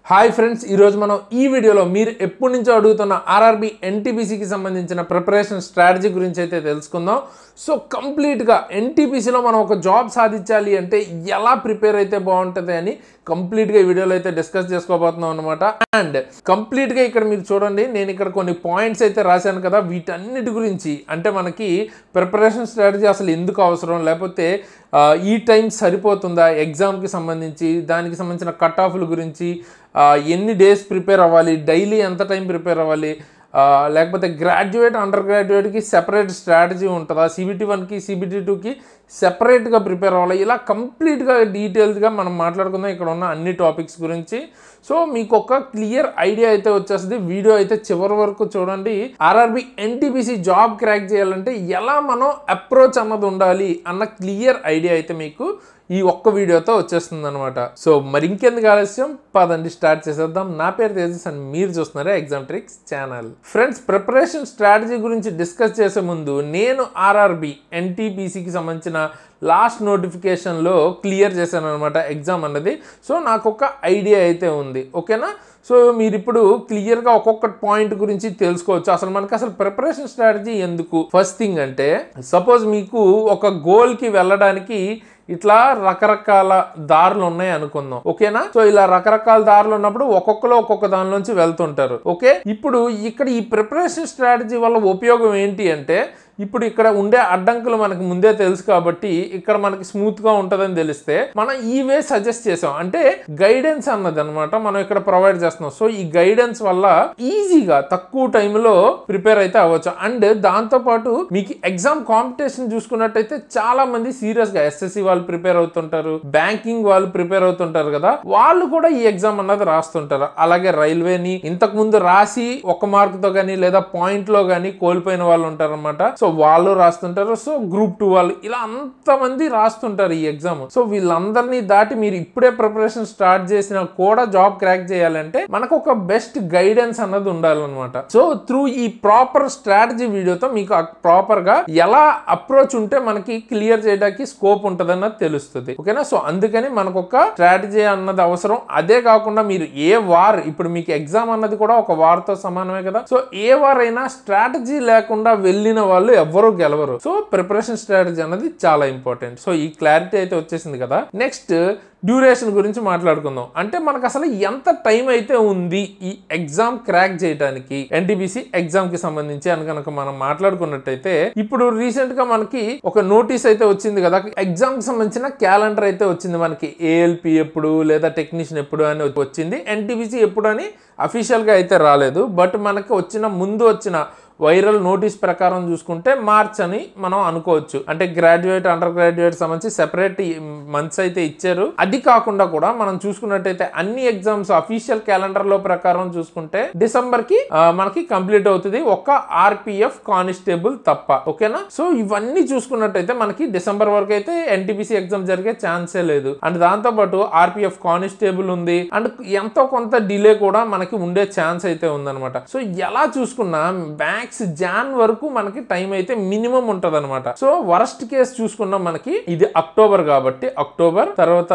Hi friends, ఈరోజు మనం ఈ వీడియోలో మీరు ఎప్పటి నుంచో అడుగుతున్న ఆర్ఆర్బీ ఎన్టీపీసీకి సంబంధించిన ప్రిపరేషన్ స్ట్రాటజీ గురించి అయితే తెలుసుకుందాం. సో కంప్లీట్గా ఎన్టీపీసీలో మనం ఒక జాబ్ సాధించాలి అంటే ఎలా ప్రిపేర్ అయితే బాగుంటుంది అని కంప్లీట్గా ఈ వీడియోలో అయితే డిస్కస్ చేసుకోబోతున్నాం అనమాట. అండ్ కంప్లీట్గా ఇక్కడ మీరు చూడండి, నేను ఇక్కడ కొన్ని పాయింట్స్ అయితే రాశాను కదా, వీటన్నిటి గురించి అంటే మనకి ప్రిపరేషన్ స్ట్రాటజీ అసలు ఎందుకు అవసరం, లేకపోతే ఈ టైం సరిపోతుందా ఎగ్జామ్కి సంబంధించి, దానికి సంబంధించిన కట్ ఆఫ్ల గురించి, ఎన్ని డేస్ ప్రిపేర్ అవ్వాలి, డైలీ ఎంత టైం ప్రిపేర్ అవ్వాలి, లేకపోతే గ్రాడ్యుయేట్ అండర్ గ్రాడ్యుయేట్కి సెపరేట్ స్ట్రాటజీ ఉంటుందా, CBT 1కి CBT 2కి సెపరేట్గా ప్రిపేర్ అవ్వాలి, ఇలా కంప్లీట్గా డీటెయిల్స్గా మనం మాట్లాడుకుందాం ఇక్కడ ఉన్న అన్ని టాపిక్స్ గురించి. సో మీకు ఒక క్లియర్ ఐడియా అయితే వచ్చేస్తుంది. వీడియో అయితే చివరి వరకు చూడండి. ఆర్ఆర్బీ ఎన్టీపీసీ జాబ్ క్రాక్ చేయాలంటే ఎలా మనం అప్రోచ్ అన్నది ఉండాలి అన్న క్లియర్ ఐడియా అయితే మీకు ఈ ఒక్క వీడియోతో వచ్చేస్తుంది అనమాట. సో మరి ఇంకెందుకు ఆలస్యం, పదండి స్టార్ట్ చేసేద్దాం. నా పేరు తేజస్ అండ్ మీరు చూస్తున్నారా exam tricks channel. Friends, preparation strategy గురించి డిస్కస్ చేసే ముందు నేను ఆర్ఆర్బీ ఎన్టీపీసీకి సంబంధించిన లాస్ట్ నోటిఫికేషన్లో క్లియర్ చేశాను అనమాట ఎగ్జామ్ అన్నది. సో నాకు ఒక ఐడియా అయితే ఉంది, ఓకేనా. సో మీరు ఇప్పుడు క్లియర్గా ఒక్కొక్క పాయింట్ గురించి తెలుసుకోవచ్చు. అసలు ప్రిపరేషన్ స్ట్రాటజీ ఎందుకు. ఫస్ట్ థింగ్ అంటే, సపోజ్ మీకు ఒక గోల్కి వెళ్ళడానికి ఇట్లా రకరకాల దారులు ఉన్నాయి అనుకుందాం, ఓకేనా. సో ఇలా రకరకాల దారులు ఉన్నప్పుడు ఒక్కొక్కరు ఒక్కొక్క దానిలోంచి వెళ్తుంటారు, ఓకే. ఇప్పుడు ఇక్కడ ఈ ప్రిపరేషన్ స్ట్రాటజీ వల్ల ఉపయోగం ఏంటి అంటే, ఇప్పుడు ఇక్కడ ఉండే అడ్డంకులు మనకి ముందే తెలుసు కాబట్టి ఇక్కడ మనకి స్మూత్ గా ఉంటుందని తెలిస్తే మనం ఈ వే సజెస్ట్ చేసాం. అంటే గైడెన్స్ అన్నది అనమాట మనం ఇక్కడ ప్రొవైడ్ చేస్తున్నాం. సో ఈ గైడెన్స్ వల్ల ఈజీగా తక్కువ టైంలో ప్రిపేర్ అయితే అవ్వచ్చు. అండ్ దాంతో పాటు మీకు ఎగ్జామ్ కాంపిటీషన్ చూసుకున్నట్టయితే చాలా మంది సీరియస్ గా SSC వాళ్ళు ప్రిపేర్ అవుతుంటారు, బ్యాంకింగ్ వాళ్ళు ప్రిపేర్ అవుతుంటారు కదా, వాళ్ళు కూడా ఈ ఎగ్జామ్ అన్నది రాస్తుంటారు. అలాగే రైల్వేని ఇంతకు ముందు రాసి ఒక మార్క్ తో గానీ లేదా పాయింట్ లో గానీ కోల్పోయిన వాళ్ళు ఉంటారు అనమాట. సో వాళ్ళు రాస్తుంటారు. సో గ్రూప్ 2 వాళ్ళు, ఇలా అంతమంది రాస్తుంటారు ఈ ఎగ్జామ్. సో వీళ్ళందరినీ దాటి మీరు ఇప్పుడే ప్రిపరేషన్ స్టార్ట్ చేసినా కూడా జాబ్ క్రాక్ చేయాలంటే మనకు ఒక బెస్ట్ గైడెన్స్ అన్నది ఉండాలన్నమాట. సో త్రూ ఈ ప్రాపర్ స్ట్రాటజీ వీడియోతో మీకు ప్రాపర్ గా ఎలా అప్రోచ్ ఉంటే మనకి క్లియర్ చేయడానికి స్కోప్ ఉంటుంది అన్నది తెలుస్తుంది, ఓకేనా. సో అందుకని మనకు ఒక స్ట్రాటజీ అన్నది అవసరం. అదే కాకుండా మీరు ఏ వార్, ఇప్పుడు మీకు ఎగ్జామ్ అన్నది కూడా ఒక వార్ తో సమానమే కదా. సో ఏ వార్ అయినా స్ట్రాటజీ లేకుండా వెళ్ళిన వాళ్ళు ఎవ్వరూ గెలవరు. సో ప్రిపరేషన్ స్ట్రాటజీ అనేది చాలా ఇంపార్టెంట్. సో ఈ క్లారిటీ అయితే వచ్చేసింది కదా. నెక్స్ట్ డ్యూరేషన్ గురించి మాట్లాడుకుందాం. అంటే మనకు అసలు ఎంత టైం అయితే ఉంది ఈ ఎగ్జామ్ క్రాక్ చేయడానికి, ఎన్టీపీసీ ఎగ్జామ్ కి సంబంధించి అని కనుక మనం మాట్లాడుకున్నట్టయితే, ఇప్పుడు రీసెంట్ గా మనకి ఒక నోటీస్ అయితే వచ్చింది కదా, ఎగ్జామ్ కి సంబంధించిన క్యాలెండర్ అయితే వచ్చింది మనకి. ALP ఎప్పుడు లేదా టెక్నీషియన్ ఎప్పుడు అని వచ్చింది, ఎన్టీపీసీ ఎప్పుడు అని అఫీషియల్ గా అయితే రాలేదు. బట్ మనకి ముందు వచ్చిన వైరల్ నోటీస్ ప్రకారం చూసుకుంటే మార్చ్ అని మనం అనుకోవచ్చు. అంటే గ్రాడ్యుయేట్ అండర్ గ్రాడ్యుయేట్ సంబంధించి సెపరేట్ మంత్స్ అయితే ఇచ్చారు. అది కాకుండా కూడా మనం చూసుకున్నట్టయితే అన్ని ఎగ్జామ్స్ అఫీషియల్ క్యాలెండర్ లో ప్రకారం చూసుకుంటే డిసెంబర్ కి మనకి కంప్లీట్ అవుతుంది, ఒక్క RPF కానిస్టేబుల్ తప్ప, ఓకేనా. సో ఇవన్నీ చూసుకున్నట్టయితే మనకి డిసెంబర్ వరకు అయితే ఎన్టీపీసీ ఎగ్జామ్ జరిగే ఛాన్సే లేదు. అండ్ దాంతో పాటు RPF కానిస్టేబుల్ ఉంది, అండ్ ఎంతో కొంత డిలే కూడా మనకి ఉండే ఛాన్స్ అయితే ఉందన్నమాట. సో ఎలా చూసుకున్నా జాన్ వరకు మనకి టైం అయితే మినిమం ఉంటది అనమాట. సో వరస్ట్ కేసు చూసుకున్నాం, మనకి ఇది అక్టోబర్ కాబట్టి అక్టోబర్ తర్వాత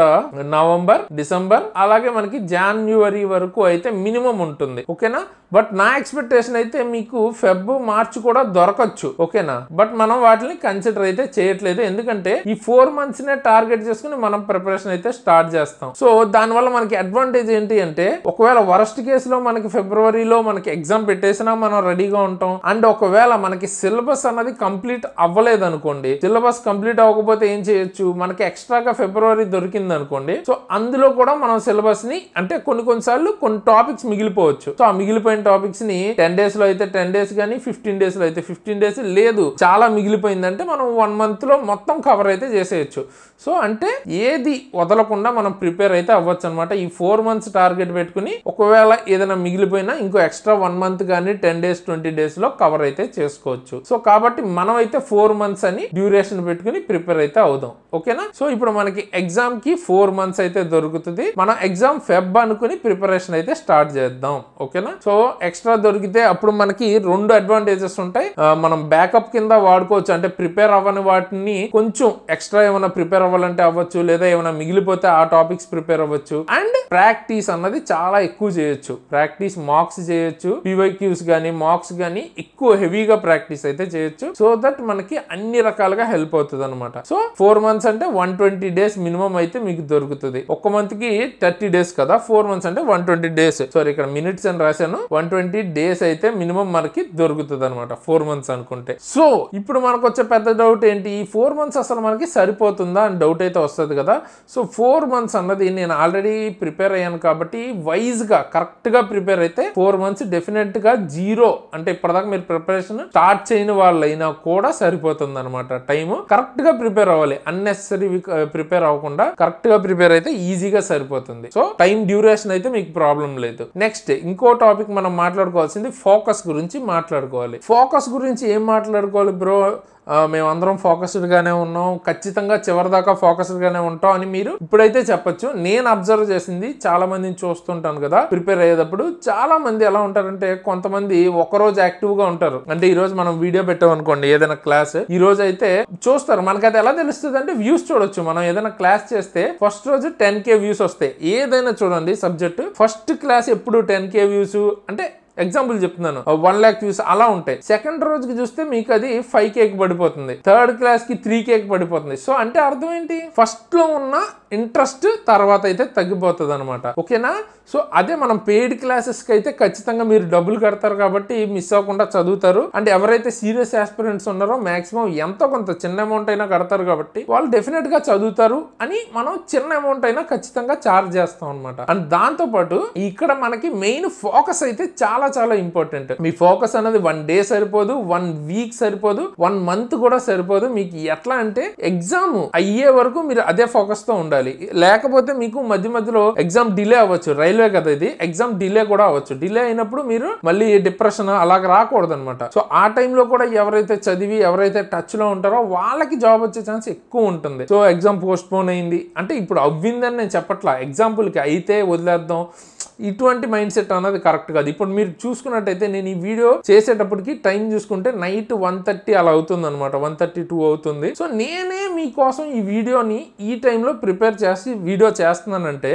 నవంబర్, డిసెంబర్, అలాగే మనకి జాన్యువరి వరకు అయితే మినిమం ఉంటుంది, ఓకేనా. బట్ నా ఎక్స్పెక్టేషన్ అయితే మీకు ఫెబ్ మార్చ్ కూడా దొరకచ్చు, ఓకేనా. బట్ మనం వాటిని కన్సిడర్ అయితే చేయట్లేదు, ఎందుకంటే ఈ 4 months నే టార్గెట్ చేసుకుని మనం ప్రిపరేషన్ అయితే స్టార్ట్ చేస్తాం. సో దానివల్ల మనకి అడ్వాంటేజ్ ఏంటి అంటే, ఒకవేళ వరస్ట్ కేసులో మనకి ఫిబ్రవరిలో మనకి ఎగ్జామ్ పెట్టేసినా మనం రెడీగా ఉంటాం. అండ్ ఒకవేళ మనకి సిలబస్ అన్నది కంప్లీట్ అవ్వలేదు అనుకోండి, సిలబస్ కంప్లీట్ అవ్వకపోతే ఏం చేయొచ్చు, మనకి ఎక్స్ట్రాగా ఫిబ్రవరి దొరికింది అనుకోండి, సో అందులో కూడా మనం సిలబస్ ని అంటే కొన్నిసార్లు కొన్ని టాపిక్స్ మిగిలిపోవచ్చు. సో ఆ మిగిలిపోయిన టాపిక్స్ ని 10 days లో అయితే 10 days కానీ 15 days లో అయితే 15 days, లేదు చాలా మిగిలిపోయిందంటే మనం 1 month లో మొత్తం కవర్ అయితే చేసేయచ్చు. సో అంటే ఏది వదలకుండా మనం ప్రిపేర్ అయితే అవ్వచ్చు అనమాట. ఈ 4 months టార్గెట్ పెట్టుకుని ఒకవేళ ఏదైనా మిగిలిపోయినా ఇంకో ఎక్స్ట్రా 1 month కానీ 10 days 20 days లో కవర్ అయితే చేసుకోవచ్చు. సో కాబట్టి మనం అయితే 4 months అని డ్యూరేషన్ పెట్టుకుని ప్రిపేర్ అయితే అవుదాం, ఓకేనా. సో ఇప్పుడు మనకి ఎగ్జామ్ కి 4 months అయితే దొరుకుతుంది. మనం ఎగ్జామ్ ఫెబ్ అనుకుని ప్రిపరేషన్ అయితే స్టార్ట్ చేద్దాం, ఓకేనా. సో ఎక్స్ట్రా దొరికితే అప్పుడు మనకి 2 అడ్వాంటేజెస్ ఉంటాయి. మనం బ్యాకప్ కింద వాడుకోవచ్చు, అంటే ప్రిపేర్ అవ్వని వాటిని కొంచెం ఎక్స్ట్రా ఏమైనా ప్రిపేర్ అవ్వాలంటే అవ్వచ్చు, లేదా ఏమైనా మిగిలిపోతే ఆ టాపిక్స్ ప్రిపేర్ అవ్వచ్చు. అండ్ ప్రాక్టీస్ అన్నది చాలా ఎక్కువ చేయొచ్చు. ప్రాక్టీస్ మార్క్స్ చేయొచ్చు, PYQs గానీ మార్క్స్ గానీ ఎక్కువ హెవీగా ప్రాక్టీస్ అయితే చేయొచ్చు. సో దట్ మనకి అన్ని రకాలుగా హెల్ప్ అవుతుంది అనమాట. సో 4 months అంటే 120 days మినిమం అయితే మీకు దొరుకుతుంది. ఒక మంత్ కి 30 days కదా, 4 months అంటే 120 days. సారీ, ఇక్కడ మినిట్స్ అని రాశాను. 120 days అయితే మినిమం మనకి దొరుకుతుంది అనమాట 4 months అనుకుంటే. సో ఇప్పుడు మనకు వచ్చే పెద్ద డౌట్ ఏంటి, ఈ 4 months అసలు మనకి సరిపోతుందా అని డౌట్ అయితే వస్తుంది కదా. సో 4 months అన్నది నేను ఆల్రెడీ ప్రిపేర్ అయ్యాను కాబట్టి వైజ్ గా కరెక్ట్ గా ప్రిపేర్ అయితే 4 months డెఫినెట్ గా 0 అంటే ఇప్పటిదాకా మీరు ప్రిపరేషన్ స్టార్ట్ చేయని వాళ్ళైనా కూడా సరిపోతుంది అనమాట. టైం కరెక్ట్ గా ప్రిపేర్ అవ్వాలి, అన్నెసరీ ప్రిపేర్ అవ్వకుండా కరెక్ట్ గా ప్రిపేర్ అయితే ఈజీగా సరిపోతుంది. సో టైం డ్యూరేషన్ అయితే మీకు ప్రాబ్లం లేదు. నెక్స్ట్ ఇంకో టాపిక్ మనం మాట్లాడుకోవాల్సింది ఫోకస్ గురించి మాట్లాడుకోవాలి. ఫోకస్ గురించి ఏం మాట్లాడుకోవాలి బ్రో, మేమందరం ఫోకస్డ్ గానే ఉన్నాం, ఖచ్చితంగా చివరిదాకా ఫోకస్డ్ గానే ఉంటాం అని మీరు ఇప్పుడైతే చెప్పొచ్చు. నేను అబ్జర్వ్ చేసింది, చాలా మందిని చూస్తుంటాను కదా ప్రిపేర్ అయ్యేటప్పుడు, చాలా మంది ఎలా ఉంటారంటే, కొంతమంది ఒకరోజు యాక్టివ్ గా ఉంటారు. అంటే ఈ రోజు మనం వీడియో పెట్టాం అనుకోండి, ఏదైనా క్లాస్ ఈ రోజు అయితే చూస్తారు. మనకైతే ఎలా తెలుస్తుంది అంటే వ్యూస్ చూడొచ్చు. మనం ఏదైనా క్లాస్ చేస్తే ఫస్ట్ రోజు 10K వ్యూస్ వస్తాయి. ఏదైనా చూడండి సబ్జెక్ట్, ఫస్ట్ క్లాస్ ఎప్పుడు 10K వ్యూస్ అంటే ఎగ్జాంపుల్ చెప్తున్నాను, 1 lakh వ్యూస్ అలా ఉంటాయి. సెకండ్ రోజుకి చూస్తే మీకు అది 5K పడిపోతుంది, థర్డ్ క్లాస్ కి 3K పడిపోతుంది. సో అంటే అర్థం ఏంటి, ఫస్ట్ లో ఉన్న ఇంట్రెస్ట్ తర్వాత అయితే తగ్గిపోతుంది అనమాట. ఓకేనా. సో అదే మనం పెయిడ్ క్లాసెస్ కి అయితే ఖచ్చితంగా మీరు డబ్బులు కడతారు కాబట్టి మిస్ అవ్వకుండా చదువుతారు. అంటే ఎవరైతే సీరియస్ ఆస్పిరెంట్స్ ఉన్నారో మాక్సిమం ఎంతో కొంత చిన్న అమౌంట్ అయినా కడతారు కాబట్టి వాళ్ళు డెఫినెట్ గా చదువుతారు అని మనం చిన్న అమౌంట్ అయినా ఖచ్చితంగా చార్జ్ చేస్తాం అనమాట. అండ్ దాంతో పాటు ఇక్కడ మనకి మెయిన్ ఫోకస్ అయితే చాలా చాలా ఇంపార్టెంట్. మీ ఫోకస్ అనేది 1 day సరిపోదు, 1 week సరిపోదు, 1 month కూడా సరిపోదు. మీకు ఎట్లా అంటే ఎగ్జామ్ అయ్యే వరకు మీరు అదే ఫోకస్ తో ఉండాలి. లేకపోతే మీకు మధ్య మధ్యలో ఎగ్జామ్ డిలే అవ్వచ్చు. రైల్వే కదా ఇది, ఎగ్జామ్ డిలే కూడా అవ్వచ్చు. డిలే అయినప్పుడు మీరు మళ్ళీ డిప్రెషన్ అలాగ రాకూడదు అనమాట. సో ఆ టైంలో కూడా ఎవరైతే చదివి ఎవరైతే టచ్ లో ఉంటారో వాళ్ళకి జాబ్ వచ్చే ఛాన్స్ ఎక్కువ ఉంటుంది. సో ఎగ్జామ్ పోస్ట్ పోన్ అయింది అంటే ఇప్పుడు అవ్విందని నేను చెప్పట్లా, ఎగ్జాంపుల్ కి అయితే వదిలేద్దాం, ఇటువంటి మైండ్ సెట్ అనేది కరెక్ట్ కాదు. ఇప్పుడు మీరు చూసుకున్నట్టయితే నేను ఈ వీడియో చేసేటప్పటికి టైం చూసుకుంటే నైట్ 1:30 అలా అవుతుంది అనమాట, 1:32 అవుతుంది. సో నేనే మీకోసం ఈ వీడియోని ఈ టైంలో ప్రిపేర్ చేసి వీడియో చేస్తున్నానంటే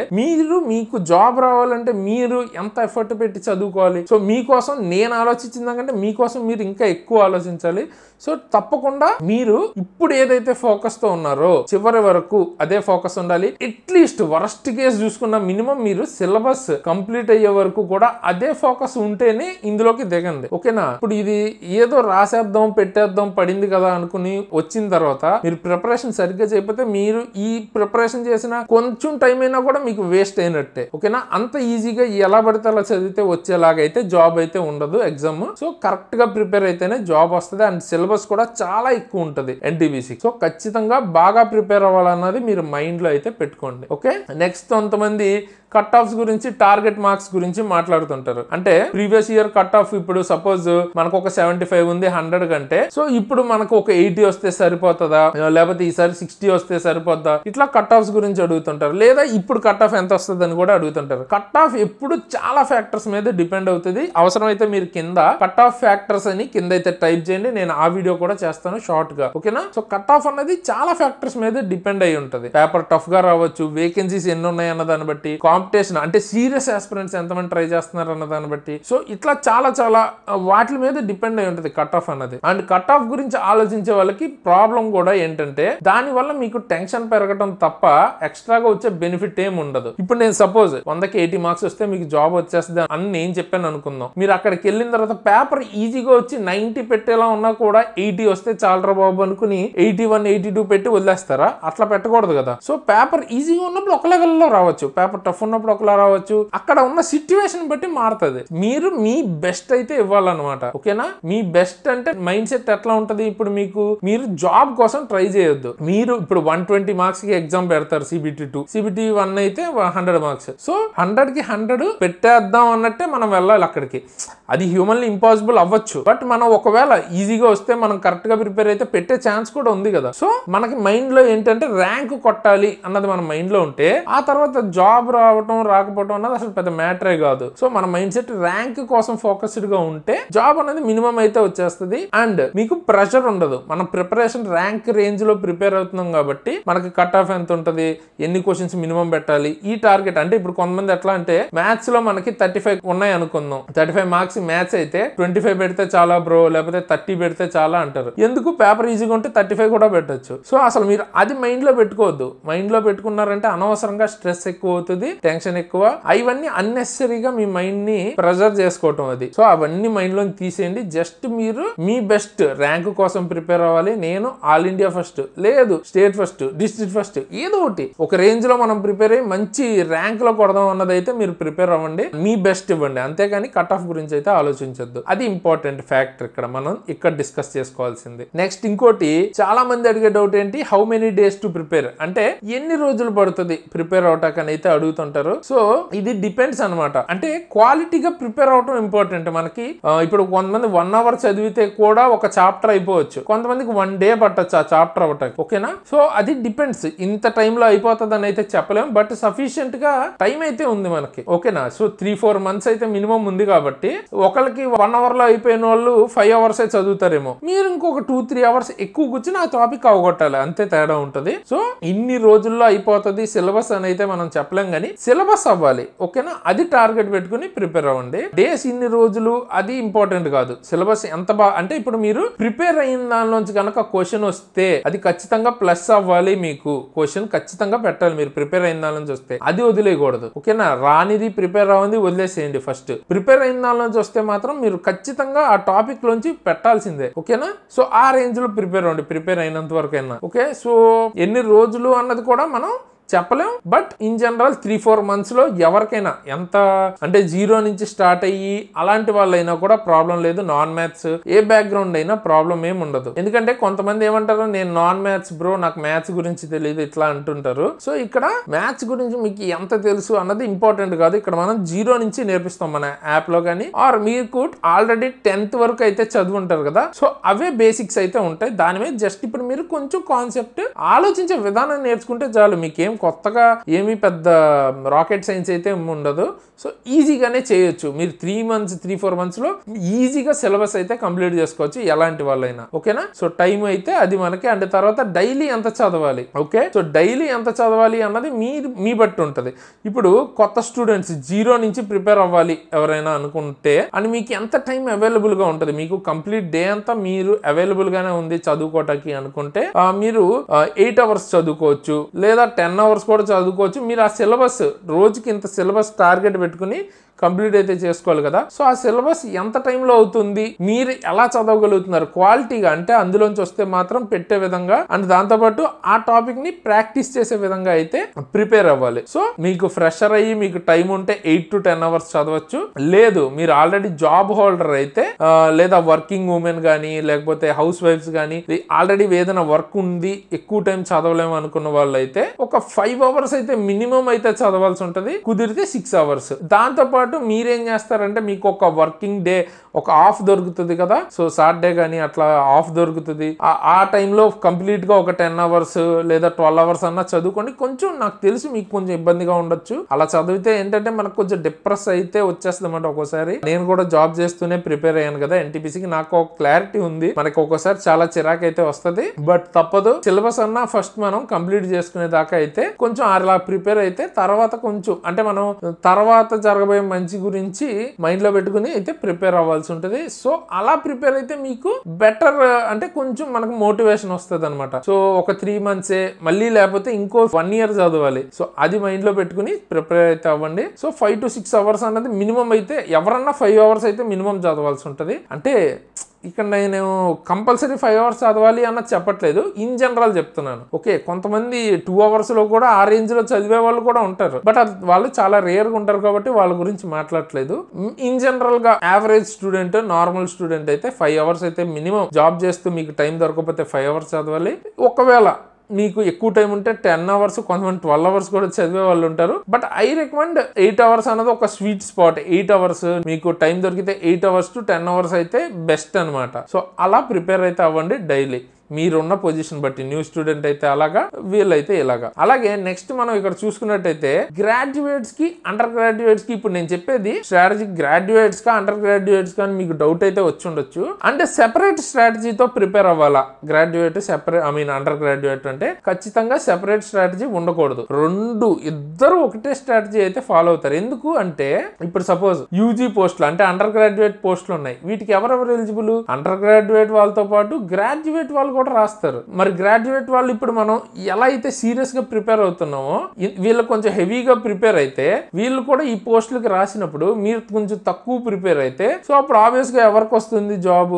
మీకు జాబ్ రావాలంటే మీరు ఎంత ఎఫర్ట్ పెట్టి చదువుకోవాలి. సో మీకోసం నేను ఆలోచించిన దానికంటే మీకోసం మీరు ఇంకా ఎక్కువ ఆలోచించాలి. సో తప్పకుండా మీరు ఇప్పుడు ఏదైతే ఫోకస్ తో ఉన్నారో చివరి వరకు అదే ఫోకస్ ఉండాలి. అట్లీస్ట్ వరస్ట్ కేసు చూసుకున్న మినిమం మీరు సిలబస్ కంప్లీట్ అయ్యే వరకు కూడా అదే ఫోకస్ ఉంటేనే ఇందులోకి దిగండి. ఓకేనా. ఇప్పుడు ఇది ఏదో రాసేద్దాం పెట్టేద్దాం పడింది కదా అనుకుని వచ్చిన తర్వాత మీరు ప్రిపరేషన్ సరిగ్గా చేయకపోతే మీరు ఈ ప్రిపరేషన్ చేసిన కొంచెం టైం అయినా కూడా మీకు వేస్ట్ అయినట్టే. ఓకేనా. అంత ఈజీగా ఎలా పడితే అలా చదివితే వచ్చేలాగైతే జాబ్ అయితే ఉండదు ఎగ్జామ్. సో కరెక్ట్ గా ప్రిపేర్ అయితేనే జాబ్ వస్తుంది. అండ్ సిలబస్ కూడా చాలా ఎక్కువ ఉంటుంది NTPC. సో ఖచ్చితంగా బాగా ప్రిపేర్ అవ్వాలన్నది మీరు మైండ్ లో అయితే పెట్టుకోండి. ఓకే. నెక్స్ట్ కొంతమంది కట్ ఆఫ్స్ గురించి, టార్గెట్ మార్క్స్ గురించి మాట్లాడుతుంటారు. అంటే ప్రీవియస్ ఇయర్ కట్ ఆఫ్ ఇప్పుడు సపోజ్ మనకు ఒక 75 ఉంది 100 కంటే, సో ఇప్పుడు మనకు ఒక 80 వస్తే సరిపోతుందా, లేకపోతే ఈసారి 60 వస్తే సరిపోద్దా, ఇట్లా కట్ ఆఫ్స్ గురించి అడుగుతుంటారు. లేదా ఇప్పుడు కట్ ఆఫ్ ఎంత వస్తుంది అని కూడా అడుగుతుంటారు. కట్ ఆఫ్ ఎప్పుడు చాలా ఫ్యాక్టర్స్ మీద డిపెండ్ అవుతుంది. అవసరమైతే మీరు కింద కట్ ఆఫ్ ఫ్యాక్టర్స్ అని కింద అయితే టైప్ చేయండి, నేను ఆ వీడియో కూడా చేస్తాను షార్ట్ గా. ఓకేనా. సో కట్ ఆఫ్ అనేది చాలా ఫ్యాక్టర్స్ మీద డిపెండ్ అయి ఉంటుంది. పేపర్ టఫ్ గా రావచ్చు, వేకెన్సీస్ ఎన్ని ఉన్నాయి అన్న దాన్ని బట్టి, కాంపిటీషన్ అంటే సీరియస్ ఆస్పిరెంట్స్ ఎంతమంది ట్రై చేస్తున్నారు అన్న దాన్ని బట్టి, సో ఇట్లా చాలా చాలా వాటి మీద డిపెండ్ అయి ఉంటుంది కట్ ఆఫ్ అన్నది. అండ్ కట్ ఆఫ్ గురించి ఆలోచించే వాళ్ళకి ప్రాబ్లం కూడా ఏంటంటే దాని వల్ల మీకు టెన్షన్ పెరగడం తప్ప ఎక్స్ట్రాగా వచ్చే బెనిఫిట్ ఏమి ఉండదు. ఇప్పుడు నేను సపోజ్ 100కి 80 మార్క్స్ వస్తే మీకు జాబ్ వచ్చేస్తుంది అని నేను చెప్పాను అనుకుందాం. మీరు అక్కడికి వెళ్ళిన తర్వాత పేపర్ ఈజీగా వచ్చి 90 పెట్టేలా ఉన్నా కూడా 80 వస్తే చాలరా బాబు అనుకుని 81, 82 పెట్టి వదిలేస్తారా? అట్లా పెట్టకూడదు కదా. సో పేపర్ ఈజీగా ఉన్నప్పుడు ఒక లెవెల్లో రావచ్చు, పేపర్ టఫ్ ఉన్నప్పుడు ఒకలా రావచ్చు. అక్కడ ఉన్న సిచ్యువేషన్ బట్టి మారుతుంది. మీరు మీ బెస్ట్ అయితే ఇవ్వాలన్నమాట. ఓకేనా. మీ బెస్ట్ అంటే మైండ్ సెట్ ఎట్లా ఉంటది, ఇప్పుడు మీరు జాబ్ కోసం ట్రై చేయొద్దు. మీరు ఇప్పుడు 120 మార్క్స్ కి ఎగ్జామ్ పెడతారు, CBT2, CBT1 అయితే 100 మార్క్స్. సో 100కి 100 పెట్టేద్దాం అన్నట్టే మనం వెళ్ళాలి అక్కడికి. అది హ్యూమన్లీ ఇంపాసిబుల్ అవ్వచ్చు, బట్ మనం ఒకవేళ ఈజీగా వస్తే మనం కరెక్ట్ గా ప్రిపేర్ అయితే పెట్టే ఛాన్స్ కూడా ఉంది కదా. సో మనకి మైండ్ లో ఏంటంటే ర్యాంక్ కొట్టాలి అన్నది మన మైండ్ లో ఉంటే ఆ తర్వాత జాబ్ రావటం రాకపోవటం అన్నది అసలు అసలు పెద్ద మ్యాటరే కాదు. సో మన మైండ్ సెట్ ర్యాంక్ కోసం ఫోకస్డ్ గా ఉంటే జాబ్ అనేది మినిమం అయితే వచ్చేస్తుంది అండ్ మీకు ప్రెషర్ ఉండదు. మన ప్రిపరేషన్ ర్యాంక్ రేంజ్ లో ప్రిపేర్ అవుతున్నాం కాబట్టి మనకి కట్ ఆఫ్ ఎంత ఉంటుంది, ఎన్ని క్వశ్చన్స్ మినిమం పెట్టాలి, ఈ టార్గెట్. అంటే ఇప్పుడు కొంతమంది ఎట్లా అంటే మ్యాథ్స్ లో మనకి 35 ఉన్నాయి అనుకుందాం, 35 మార్క్స్ మ్యాథ్స్ అయితే 25 పెడితే చాలా బ్రో, లేకపోతే 30 పెడితే చాలా అంటారు. ఎందుకు? పేపర్ ఈజీగా ఉంటే 35 కూడా పెట్టచ్చు. సో అసలు మీరు అది మైండ్ లో పెట్టుకోవద్దు. మైండ్ లో పెట్టుకున్నారంటే అనవసరంగా స్ట్రెస్ ఎక్కువ అవుతుంది, టెన్షన్ ఎక్కువ, అవన్నీ అన్నెసరీగా మీ మైండ్ ని ప్రెజర్ చేసుకోవటం అది. సో అవన్నీ మైండ్ లో తీసేయండి. జస్ట్ మీరు మీ బెస్ట్ ర్యాంక్ కోసం ప్రిపేర్ అవ్వాలి. నేను ఆల్ ఇండియా ఫస్ట్, లేదు స్టేట్ ఫస్ట్, డిస్ట్రిక్ట్ ఫస్ట్, ఏదో ఒకటి ఒక రేంజ్ లో మనం ప్రిపేర్ అయ్యి మంచి ర్యాంక్ లో కొడదాం అన్నదైతే మీరు ప్రిపేర్ అవ్వండి, మీ బెస్ట్ ఇవ్వండి. అంతేగాని కట్ ఆఫ్ గురించి అయితే ఆలోచించొద్దు. అది ఇంపార్టెంట్ ఫ్యాక్టర్ మనం ఇక్కడ డిస్కస్ చేసుకోవాల్సింది. నెక్స్ట్ ఇంకోటి చాలా మంది అడిగే డౌట్ ఏంటి, how many days to prepare, అంటే ఎన్ని రోజులు పడుతుంది ప్రిపేర్ అవటానికి అయితే అడుగుతుంటారు. సో ఇది డిపెండ్స్ అనమాట. అంటే క్వాలిటీగా ప్రిపేర్ అవటం ఇంపార్టెంట్ మనకి. ఇప్పుడు కొంతమంది 1 అవర్ చదివితే కూడా ఒక చాప్టర్ అయిపోవచ్చు, కొంతమందికి 1 డే పట్టచ్చు ఆ చాప్టర్ అవటానికి. ఓకేనా? సో అది డిపెండ్స్. ఇంత టైంలో అయిపోతుంది అని అయితే చెప్పలేం, బట్ సఫిషియెంట్ గా టైం అయితే ఉంది మనకి. ఓకేనా? సో 3-4 మంత్స్ అయితే మినిమం ఉంది కాబట్టి ఒకరికి 1 అవర్ లో అయిపోయిన వాళ్ళు 5 అవర్స్ చదువుతారేమో, మీరు ఇంకొక 2-3 అవర్స్ ఎక్కువ కూర్చుని ఆ టాపిక్ అవగొట్టాలి, అంతే తేడా ఉంటది. సో ఇన్ని రోజుల్లో అయిపోతుంది సిలబస్ అని అయితే మనం చెప్పలేం, కానీ సిలబస్ అవ్వాలి. ఓకేనా? అది టార్గెట్ పెట్టుకుని ప్రిపేర్ అవ్వండి. డేస్ ఇన్ని రోజులు అది ఇంపార్టెంట్ కాదు, సిలబస్ ఎంత అంటే ఇప్పుడు మీరు ప్రిపేర్ అయిన దానిలోంచి కనుక క్వశ్చన్ వస్తే అది ఖచ్చితంగా ప్లస్ అవ్వాలి. మీకు క్వశ్చన్ ఖచ్చితంగా పెట్టాలి మీరు ప్రిపేర్ అయిన దాని నుంచి వస్తే, అది వదిలేయకూడదు. ఓకేనా? రానిది ప్రిపేర్ అవ్వండి, వదిలేసేయండి. ఫస్ట్ ప్రిపేర్ అయిన దాని నుంచి వస్తే మాత్రం మీరు ఖచ్చితంగా ఆ టాపిక్ లోంచి పెట్టాల్సిందే. ఓకేనా? సో ఆ రేంజ్ లో ప్రిపేర్ అవ్వండి, ప్రిపేర్ అయినంత వరకు అయినా. ఓకే? సో ఎన్ని రోజులు అన్నది కూడా మనం చెప్పలేం, బట్ ఇన్ జనరల్ 3-4 మంత్స్ లో ఎవరికైనా ఎంత అంటే 0 నుంచి స్టార్ట్ అయ్యి అలాంటి వాళ్ళైనా కూడా ప్రాబ్లం లేదు. నాన్ మ్యాథ్స్ ఏ బ్యాక్గ్రౌండ్ అయినా ప్రాబ్లం ఏమి ఉండదు. ఎందుకంటే కొంతమంది ఏమంటారు, నేను నాన్ మ్యాథ్స్ బ్రో, నాకు మ్యాథ్స్ గురించి తెలియదు, ఇట్లా అంటుంటారు. సో ఇక్కడ మ్యాథ్స్ గురించి మీకు ఎంత తెలుసు అన్నది ఇంపార్టెంట్ కాదు. ఇక్కడ మనం 0 నుంచి నేర్పిస్తాం మన యాప్ లో కానీ, ఆర్ మీకు ఆల్రెడీ 10th వరకు అయితే చదువుంటారు కదా, సో అవే బేసిక్స్ అయితే ఉంటాయి. దాని మీద జస్ట్ ఇప్పుడు మీరు కొంచెం కాన్సెప్ట్ ఆలోచించే విధానం నేర్చుకుంటే చాలు. మీకేం కొత్తగా ఏమీ పెద్ద రాకెట్ సైన్స్ అయితే ఉండదు. సో ఈజీగానే చేయొచ్చు. మీరు 3-4 మంత్స్ లో ఈజీగా సిలబస్ అయితే కంప్లీట్ చేసుకోవచ్చు ఎలాంటి వాళ్ళైనా. ఓకేనా? సో టైం అయితే అది మనకి. అంటే తర్వాత డైలీ ఎంత చదవాలి, ఓకే? సో డైలీ ఎంత చదవాలి అన్నది మీ బట్టి ఉంటుంది. ఇప్పుడు కొత్త స్టూడెంట్స్ 0 నుంచి ప్రిపేర్ అవ్వాలి ఎవరైనా అనుకుంటే, అని మీకు ఎంత టైం అవైలబుల్ గా ఉంటుంది, మీకు కంప్లీట్ డే అంతా మీరు అవైలబుల్ గానే ఉంది చదువుకోవటానికి అనుకుంటే మీరు 8 అవర్స్ చదువుకోవచ్చు, లేదా 10 అవర్స్ కూడా చదువుకోవచ్చు. మీరు ఆ సిలబస్ రోజుకి ఇంత సిలబస్ టార్గెట్ పెట్టుకుని కంప్లీట్ అయితే చేసుకోవాలి కదా. సో ఆ సిలబస్ ఎంత టైంలో అవుతుంది, మీరు ఎలా చదవగలుగుతున్నారు క్వాలిటీగా, అంటే అందులోంచి వస్తే మాత్రం పెట్టే విధంగా అండ్ దాంతోపాటు ఆ టాపిక్ ని ప్రాక్టీస్ చేసే విధంగా అయితే ప్రిపేర్ అవ్వాలి. సో మీకు ఫ్రెషర్ అయ్యి మీకు టైం ఉంటే 8-10 అవర్స్ చదవచ్చు. లేదు మీరు ఆల్రెడీ జాబ్ హోల్డర్ అయితే, లేదా వర్కింగ్ ఉమెన్ కానీ లేకపోతే హౌస్ వైఫ్స్ కానీ ఆల్రెడీ ఏదైనా వర్క్ ఉంది ఎక్కువ టైం చదవలేము అనుకున్న వాళ్ళు అయితే ఒక 5 అవర్స్ అయితే మినిమం అయితే చదవాల్సి ఉంటుంది, కుదిరితే 6 అవర్స్. దాంతోపాటు మీరేం చేస్తారంటే మీకు ఒక వర్కింగ్ డే ఒక ఆఫ్ దొరుకుతుంది కదా, సో సాటర్డే కానీ అట్లా ఆఫ్ దొరుకుతుంది. ఆ టైంలో కంప్లీట్ గా ఒక 10 అవర్స్ లేదా 12 అవర్స్ అన్నా చదువుకోండి. కొంచెం నాకు తెలుసు మీకు కొంచెం ఇబ్బందిగా ఉండొచ్చు, అలా చదివితే ఏంటంటే మనకు కొంచెం డిప్రెస్ అయితే వచ్చేస్తుంది అన్నమాట. ఒక్కోసారి నేను కూడా జాబ్ చేస్తూనే ప్రిపేర్ అయ్యాను కదా ఎన్టీపీసీకి, నాకు ఒక క్లారిటీ ఉంది. మనకి ఒక్కోసారి చాలా చిరాకు అయితే వస్తుంది, బట్ తప్పదు. సిలబస్ అన్నా ఫస్ట్ మనం కంప్లీట్ చేసుకునే దాకా అయితే కొంచెం అలా ప్రిపేర్ అయితే తర్వాత కొంచెం అంటే మనం తర్వాత జరగబోయే మంచి గురించి మైండ్ లో పెట్టుకుని అయితే ప్రిపేర్ అవ్వాల్సి ఉంటుంది. సో అలా ప్రిపేర్ అయితే మీకు బెటర్ అంటే కొంచెం మనకు మోటివేషన్ వస్తుంది అనమాట. సో ఒక 3 మంత్సే మళ్ళీ లేకపోతే ఇంకో 1 year చదవాలి. సో అది మైండ్ లో పెట్టుకుని ప్రిపేర్ అయితే అవ్వండి. సో 5-6 అవర్స్ అన్నది మినిమం అయితే, ఎవరన్నా 5 అవర్స్ అయితే మినిమం చదవాల్సి ఉంటుంది. అంటే ఇక్కడ నేను కంపల్సరీ 5 అవర్స్ చదవాలి అన్నది చెప్పట్లేదు, ఇన్ జనరల్ చెప్తున్నాను. ఓకే, కొంతమంది 2 అవర్స్ లో కూడా ఆ రేంజ్ లో చదివే వాళ్ళు కూడా ఉంటారు, బట్ వాళ్ళు చాలా రేర్ గా ఉంటారు కాబట్టి వాళ్ళ గురించి మాట్లాడట్లేదు. ఇన్ జనరల్ గా యావరేజ్ స్టూడెంట్, నార్మల్ స్టూడెంట్ అయితే 5 అవర్స్ అయితే మినిమం, జాబ్ చేస్తూ మీకు టైం దొరకకపోతే 5 అవర్స్ చదవాలి. ఒకవేళ మీకు ఎక్కువ టైం ఉంటే 10 అవర్స్, కొంతమంది 12 అవర్స్ కూడా చదివే వాళ్ళు ఉంటారు. బట్ ఐ రికమెండ్ 8 అవర్స్ అన్నది ఒక స్వీట్ స్పాట్. 8 అవర్స్ మీకు టైం దొరికితే 8 అవర్స్ to 10 అవర్స్ అయితే బెస్ట్ అనమాట. సో అలా ప్రిపేర్ అయితే అవ్వండి డైలీ. మీరున్న పొజిషన్ బట్టి న్యూ స్టూడెంట్ అయితే అలాగా, వీళ్ళైతే ఇలాగా. అలాగే నెక్స్ట్ మనం ఇక్కడ చూసుకున్నట్టయితే గ్రాడ్యుయేట్స్ కి అండర్ గ్రాడ్యుయేట్స్ కి ఇప్పుడు నేను చెప్పేది స్ట్రాటజీ గ్రాడ్యుయేట్స్ కా అండర్ గ్రాడ్యుయేట్స్ కా అని మీకు డౌట్ అయితే వచ్చి ఉండొచ్చు. అంటే సెపరేట్ స్ట్రాటజీతో ప్రిపేర్ అవ్వాలా గ్రాడ్యుయేట్ సెపరేట్ అండర్ గ్రాడ్యుయేట్ అంటే ఖచ్చితంగా సెపరేట్ స్ట్రాటజీ ఉండకూడదు. ఇద్దరు ఒకటే స్ట్రాటజీ అయితే ఫాలో అవుతారు. ఎందుకు అంటే ఇప్పుడు సపోజ్ యూజీ పోస్టులు అంటే అండర్ గ్రాడ్యుయేట్ పోస్టులు ఉన్నాయి, వీటికి ఎవరెవరు ఎలిజిబుల్? అండర్ గ్రాడ్యుయేట్ వాళ్ళతో పాటు గ్రాడ్యుయేట్ వాళ్ళు కూడా రాస్తారు. మరి గ్రాడ్యుయేట్ వాళ్ళు ఇప్పుడు మనం ఎలా అయితే సీరియస్ గా ప్రిపేర్ అవుతున్నామో వీళ్ళు కొంచెం హెవీగా ప్రిపేర్ అయితే వీళ్ళు కూడా ఈ పోస్టులకి రాసినప్పుడు మీరు కొంచెం తక్కువ ప్రిపేర్ అయితే సో అప్పుడు ఆబ్వియస్ గా ఎవరికి వస్తుంది జాబ్?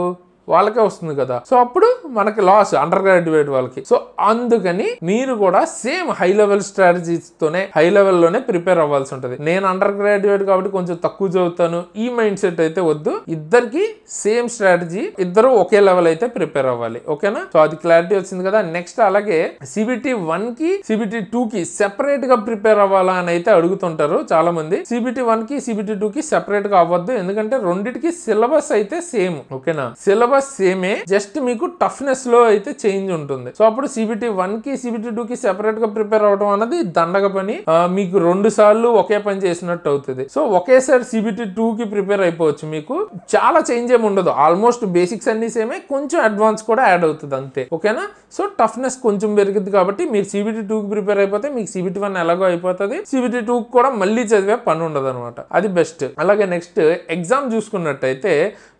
వాళ్ళకే వస్తుంది కదా. సో అప్పుడు మనకి లాస్ అండర్ గ్రాడ్యుయేట్ వాళ్ళకి. సో అందుకని మీరు కూడా సేమ్ హై లెవెల్ స్ట్రాటజీస్ తోనే హై లెవెల్లోనే ప్రిపేర్ అవ్వాల్సి ఉంటుంది. నేను అండర్ గ్రాడ్యుయేట్ కాబట్టి కొంచెం తక్కువ చదువుతాను ఈ మైండ్ సెట్ అయితే వద్దు. ఇద్దరికి సేమ్ స్ట్రాటజీ, ఇద్దరు ఒకే లెవెల్ అయితే ప్రిపేర్ అవ్వాలి. ఓకేనా? సో అది క్లారిటీ వచ్చింది కదా. నెక్స్ట్ అలాగే CBT 1 కి CBT 2 కి సెపరేట్ గా ప్రిపేర్ అవ్వాలా అని అయితే అడుగుతుంటారు చాలా మంది. CBT 1 కి CBT 2 కి సెపరేట్ గా అవ్వద్దు, ఎందుకంటే రెండిటికి సిలబస్ అయితే సేమ్. ఓకేనా? సిలబస్ సేమే, జస్ట్ మీకు టఫ్నెస్ లో అయితే చేంజ్ ఉంటుంది. సో అప్పుడు CBT 1 కి CBT 2 కి సెపరేట్ గా ప్రిపేర్ అవడం అనేది దండగ పని. మీకు 2 సార్లు ఒకే పని చేసినట్టు అవుతుంది. సో ఒకేసారి CBT 2 కి ప్రిపేర్ అయిపోవచ్చు. మీకు చాలా చేంజ్ ఏమి ఉండదు, ఆల్మోస్ట్ బేసిక్స్ అన్ని సేమే, కొంచెం అడ్వాన్స్ కూడా యాడ్ అవుతుంది అంతే. ఓకేనా? సో టఫ్నెస్ కొంచెం పెరుగుతుంది కాబట్టి మీరు CBT 2 కి ప్రిపేర్ అయిపోతే మీకు CBT 1 ఎలాగో అయిపోతుంది. CBT 2 కూడా మళ్ళీ చదివే పని ఉండదు అనమాట. అది బెస్ట్. అలాగే నెక్స్ట్ ఎగ్జామ్ చూసుకున్నట్టయితే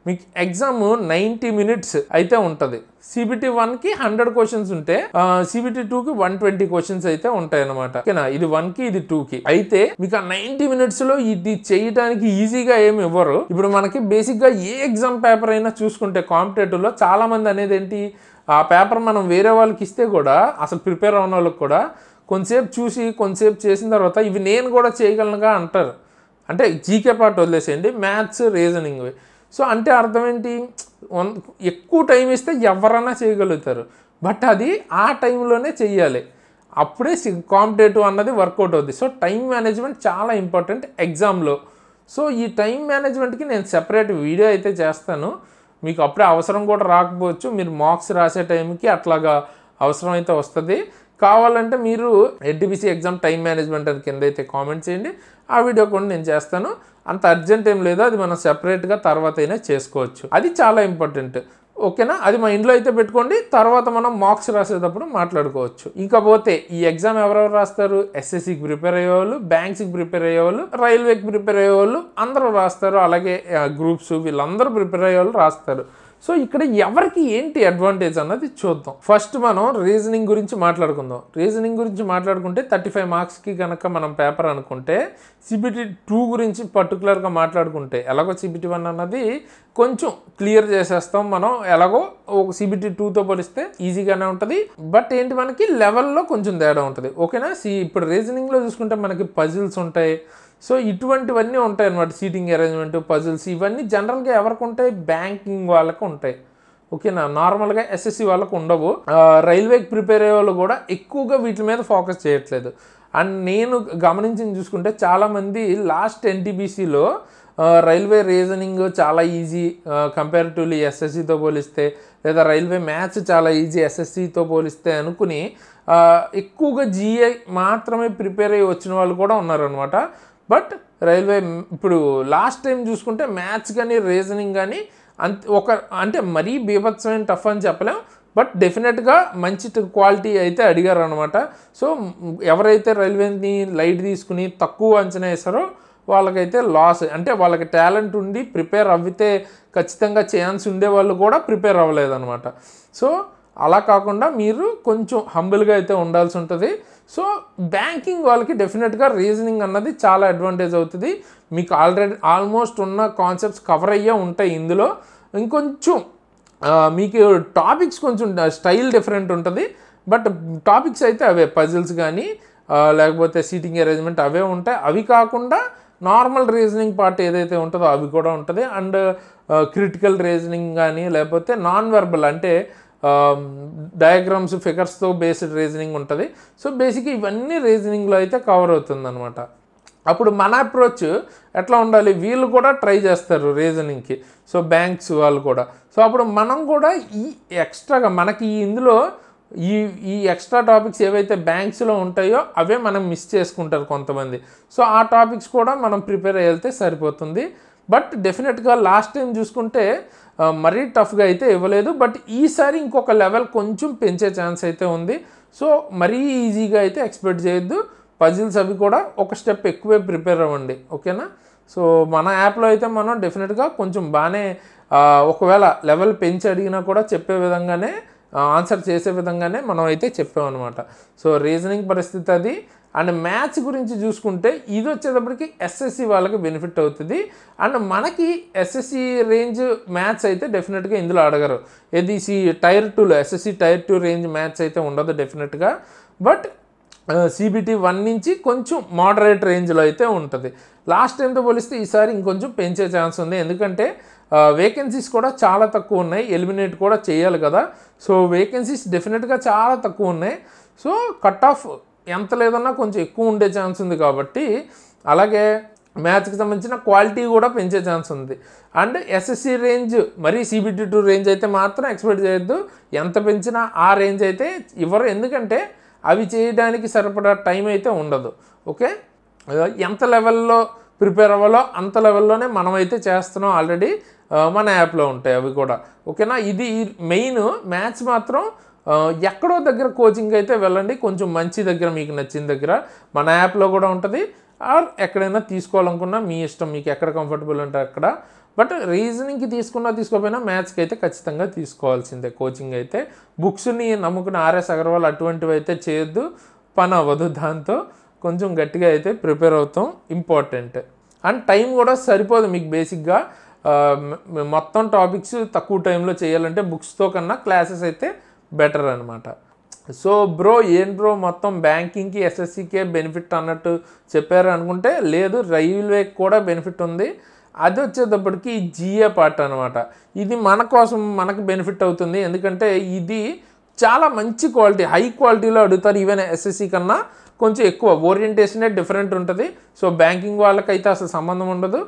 మీకు ఎగ్జామ్ 90 minutes అయితే ఉంటుంది. CBT 1 కి 100 క్వశ్చన్స్ ఉంటే CBT 2 కి 120 క్వశ్చన్స్ అయితే ఉంటాయి అనమాట. ఓకేనా? ఇది 1 కి ఇది 2 కి. అయితే మీకు ఆ 90 minutes లో ఇది చేయడానికి ఈజీగా ఏమి ఇవ్వరు. ఇప్పుడు మనకి బేసిక్ గా ఏ ఎగ్జామ్ పేపర్ అయినా చూసుకుంటే కాంపిటేటివ్ లో చాలా మంది అనేది ఏంటి, ఆ పేపర్ మనం వేరే వాళ్ళకి ఇస్తే కూడా అసలు ప్రిపేర్ అవ్వని వాళ్ళకి కూడా కొంతసేపు చూసి కొంతసేపు చేసిన తర్వాత ఇవి నేను కూడా చేయగలనుగా అంటారు. అంటే జీకే పార్ట్ వదిలేసేయండి, మ్యాథ్స్ రీజనింగ్. సో అంటే అర్థం ఏంటి, ఎక్కువ టైం ఇస్తే ఎవరైనా చేయగలుగుతారు, బట్ అది ఆ టైంలోనే చెయ్యాలి, అప్పుడే కాంపిటేటివ్ అన్నది వర్కౌట్ అవుద్ది. సో టైం మేనేజ్మెంట్ చాలా ఇంపార్టెంట్ ఎగ్జామ్లో. సో ఈ టైం మేనేజ్మెంట్కి నేను సెపరేట్ వీడియో అయితే చేస్తాను. మీకు అప్పుడే అవసరం కూడా రాకపోవచ్చు, మీరు మార్క్స్ రాసే టైంకి అట్లాగా అవసరం అయితే వస్తుంది. కావాలంటే మీరు NTPC ఎగ్జామ్ టైం మేనేజ్మెంట్ అని కింద అయితే కామెంట్ చేయండి, ఆ వీడియో కూడా నేను చేస్తాను. అంత అర్జెంట్ ఏం లేదు, అది మనం సెపరేట్గా తర్వాత అయినా చేసుకోవచ్చు. అది చాలా ఇంపార్టెంట్. ఓకేనా? అది మా ఇంట్లో అయితే పెట్టుకోండి, తర్వాత మనం మార్క్స్ రాసేటప్పుడు మాట్లాడుకోవచ్చు. ఇంకపోతే ఈ ఎగ్జామ్ ఎవరెవరు రాస్తారు? SSCకి ప్రిపేర్ అయ్యేవాళ్ళు, బ్యాంక్స్కి ప్రిపేర్ అయ్యేవాళ్ళు, రైల్వేకి ప్రిపేర్ అయ్యేవాళ్ళు అందరూ రాస్తారు. అలాగే గ్రూప్స్ వీళ్ళందరూ ప్రిపేర్ అయ్యేవాళ్ళు రాస్తారు. సో ఇక్కడ ఎవరికి ఏంటి అడ్వాంటేజ్ అన్నది చూద్దాం. ఫస్ట్ మనం రీజనింగ్ గురించి మాట్లాడుకుందాం. రీజనింగ్ గురించి మాట్లాడుకుంటే 35 మార్క్స్కి కనుక మనం పేపర్ అనుకుంటే, CBT 2 గురించి పర్టికులర్గా మాట్లాడుకుంటే ఎలాగో CBT 1 అన్నది కొంచెం క్లియర్ చేసేస్తాం మనం, ఎలాగో ఒక CBT 2తో పోలిస్తే ఈజీగానే ఉంటుంది. బట్ ఏంటి, మనకి లెవెల్లో కొంచెం తేడా ఉంటుంది. ఓకేనా? ఇప్పుడు రీజనింగ్లో చూసుకుంటే మనకి పజిల్స్ ఉంటాయి. సో ఇటువంటివన్నీ ఉంటాయి అన్నమాట. సీటింగ్ అరేంజ్మెంట్, పజిల్స్, ఇవన్నీ జనరల్గా ఎవరికి ఉంటాయి? బ్యాంకింగ్ వాళ్ళకు ఉంటాయి. ఓకేనా? నార్మల్గా SSC వాళ్ళకు ఉండవు. రైల్వేకి ప్రిపేర్ అయ్యే వాళ్ళు కూడా ఎక్కువగా వీటి మీద ఫోకస్ చేయట్లేదు. అండ్ నేను గమనించింది చూసుకుంటే చాలామంది లాస్ట్ NTPCలో రైల్వే రీజనింగ్ చాలా ఈజీ కంపారిటివ్లీ SSCతో పోలిస్తే, లేదా రైల్వే మ్యాథ్స్ చాలా ఈజీ SSCతో పోలిస్తే అనుకుని ఎక్కువగా GI మాత్రమే ప్రిపేర్ అయ్యి వచ్చిన వాళ్ళు కూడా ఉన్నారనమాట. బట్ రైల్వే ఇప్పుడు లాస్ట్ టైం చూసుకుంటే మ్యాథ్స్ కానీ రీజనింగ్ కానీ అంటే మరీ బీభత్సమైన టఫ్ అని చెప్పలేం, బట్ డెఫినెట్గా మంచి క్వాలిటీ అయితే అడిగారు అనమాట. సో ఎవరైతే రైల్వేని లైట్ తీసుకుని తక్కువ అంచనా వేసారో వాళ్ళకైతే లాస్. అంటే వాళ్ళకి టాలెంట్ ఉండి ప్రిపేర్ అవ్వితే ఖచ్చితంగా ఛాన్స్ ఉండే వాళ్ళు కూడా ప్రిపేర్ అవ్వలేదన్నమాట. సో అలా కాకుండా మీరు కొంచెం హంబుల్గా అయితే ఉండాల్సి ఉంటుంది. సో బ్యాంకింగ్ వాళ్ళకి డెఫినెట్గా రీజనింగ్ అన్నది చాలా అడ్వాంటేజ్ అవుతుంది. మీకు ఆల్మోస్ట్ ఉన్న కాన్సెప్ట్స్ కవర్ అయ్యే ఉంటాయి ఇందులో. ఇంకొంచెం మీకు టాపిక్స్ కొంచెం స్టైల్ డిఫరెంట్ ఉంటుంది, బట్ టాపిక్స్ అయితే అవే, పజిల్స్ కానీ లేకపోతే సీటింగ్ అరేంజ్మెంట్ అవే ఉంటాయి. అవి కాకుండా నార్మల్ రీజనింగ్ పార్ట్ ఏదైతే ఉంటుందో అవి కూడా ఉంటుంది. అండ్ క్రిటికల్ రీజనింగ్ కానీ లేకపోతే నాన్ వెర్బల్ అంటే డయాగ్రామ్స్, ఫిగర్స్తో బేస్డ్ రీజనింగ్ ఉంటుంది. సో బేసిక్గా ఇవన్నీ రీజనింగ్లో అయితే కవర్ అవుతుంది అనమాట. అప్పుడు మన అప్రోచ్ ఎట్లా ఉండాలి, వీళ్ళు కూడా ట్రై చేస్తారు రీజనింగ్కి, సో బ్యాంక్స్ వాళ్ళు కూడా. సో అప్పుడు మనం కూడా ఈ ఎక్స్ట్రాగా మనకి ఇందులో ఈ ఈ ఎక్స్ట్రా టాపిక్స్ ఏవైతే బ్యాంక్స్లో ఉంటాయో అవే మనం మిస్ చేసుకుంటారు కొంతమంది. సో ఆ టాపిక్స్ కూడా మనం ప్రిపేర్ అయ్యి సరిపోతుంది. బట్ డెఫినెట్గా లాస్ట్ టైం చూసుకుంటే మరీ టఫ్గా అయితే ఇవ్వలేదు. బట్ ఈసారి ఇంకొక లెవెల్ కొంచెం పెంచే ఛాన్స్ అయితే ఉంది. సో మరీ ఈజీగా అయితే ఎక్స్పెక్ట్ చేయొద్దు. పజిల్స్ అవి కూడా ఒక స్టెప్ ఎక్కువే ప్రిపేర్ అవ్వండి, ఓకేనా. సో మన యాప్లో అయితే మనం డెఫినెట్గా కొంచెం బాగానే ఒకవేళ లెవెల్ పెంచి అడిగినా కూడా చెప్పే విధంగానే ఆన్సర్ చేసే విధంగానే మనం అయితే చెప్పామన్నమాట. సో రీజనింగ్ పరిస్థితి అది. అండ్ మ్యాథ్స్ గురించి చూసుకుంటే ఇది వచ్చేటప్పటికి ఎస్ఎస్సి వాళ్ళకి బెనిఫిట్ అవుతుంది. అండ్ మనకి ఎస్ఎస్సి రేంజ్ మ్యాథ్స్ అయితే డెఫినెట్గా ఇందులో అడగరు. ఏది టైర్ 2లో ఎస్ఎస్సి టైర్ 2 రేంజ్ మ్యాథ్స్ అయితే ఉండదు డెఫినెట్గా. బట్ CBT 1 నుంచి కొంచెం మోడరేట్ రేంజ్లో అయితే ఉంటుంది. లాస్ట్ టైంతో పోలిస్తే ఈసారి ఇంకొంచెం పెంచే ఛాన్స్ ఉంది. ఎందుకంటే వేకెన్సీస్ కూడా చాలా తక్కువ ఉన్నాయి, ఎలిమినేట్ కూడా చేయాలి కదా. సో వేకెన్సీస్ డెఫినెట్గా చాలా తక్కువ ఉన్నాయి. సో కట్ ఆఫ్ ఎంత లేదన్నా కొంచెం ఎక్కువ ఉండే ఛాన్స్ ఉంది కాబట్టి, అలాగే మ్యాథ్స్కి సంబంధించిన క్వాలిటీ కూడా పెంచే ఛాన్స్ ఉంది. అండ్ ఎస్ఎస్సి రేంజ్ మరీ CBT 2 రేంజ్ అయితే మాత్రం ఎక్స్పెక్ట్ చేయొద్దు. ఎంత పెంచినా ఆ రేంజ్ అయితే ఇవ్వరు, ఎందుకంటే అవి చేయడానికి సరిపడా టైం అయితే ఉండదు. ఓకే, ఎంత లెవెల్లో ప్రిపేర్ అవ్వాలో అంత లెవెల్లోనే మనమైతే చేస్తున్నాం ఆల్రెడీ, మన యాప్లో ఉంటాయి అవి కూడా, ఓకేనా. ఇది మెయిన్. మ్యాథ్స్ మాత్రం ఎక్కడో దగ్గర కోచింగ్ అయితే వెళ్ళండి, కొంచెం మంచి దగ్గర, మీకు నచ్చిన దగ్గర. మన యాప్లో కూడా ఉంటుంది, ఆర్ ఎక్కడైనా తీసుకోవాలనుకున్నా మీ ఇష్టం, మీకు ఎక్కడ కంఫర్టబుల్ ఉంటే అక్కడ. బట్ రీజనింగ్కి తీసుకున్నా తీసుకోకపోయినా మ్యాథ్స్కి అయితే ఖచ్చితంగా తీసుకోవాల్సిందే కోచింగ్ అయితే. బుక్స్ని నమ్ముకున్న RS అగర్వాల్ అటువంటివి అయితే చేయొద్దు, పని అవ్వదు. దాంతో కొంచెం గట్టిగా అయితే ప్రిపేర్ అవుతాం, ఇంపార్టెంట్. అండ్ టైం కూడా సరిపోదు మీకు బేసిక్గా. మొత్తం టాపిక్స్ తక్కువ టైంలో చేయాలంటే బుక్స్తో కన్నా క్లాసెస్ అయితే బెటర్ అనమాట. సో బ్రో మొత్తం బ్యాంకింగ్కి ఎస్ఎస్సికే బెనిఫిట్ అన్నట్టు చెప్పారు అనుకుంటే లేదు, రైల్వేకి కూడా బెనిఫిట్ ఉంది. అది వచ్చేటప్పటికి GA పార్ట్ అనమాట. ఇది మన కోసం మనకు బెనిఫిట్ అవుతుంది, ఎందుకంటే ఇది చాలా మంచి క్వాలిటీ, హై క్వాలిటీలో అడుగుతారు. ఈవెన్ ఎస్ఎస్సి కన్నా కొంచెం ఎక్కువ ఓరియంటేషనే డిఫరెంట్ ఉంటుంది. సో బ్యాంకింగ్ వాళ్ళకైతే అసలు సంబంధం ఉండదు,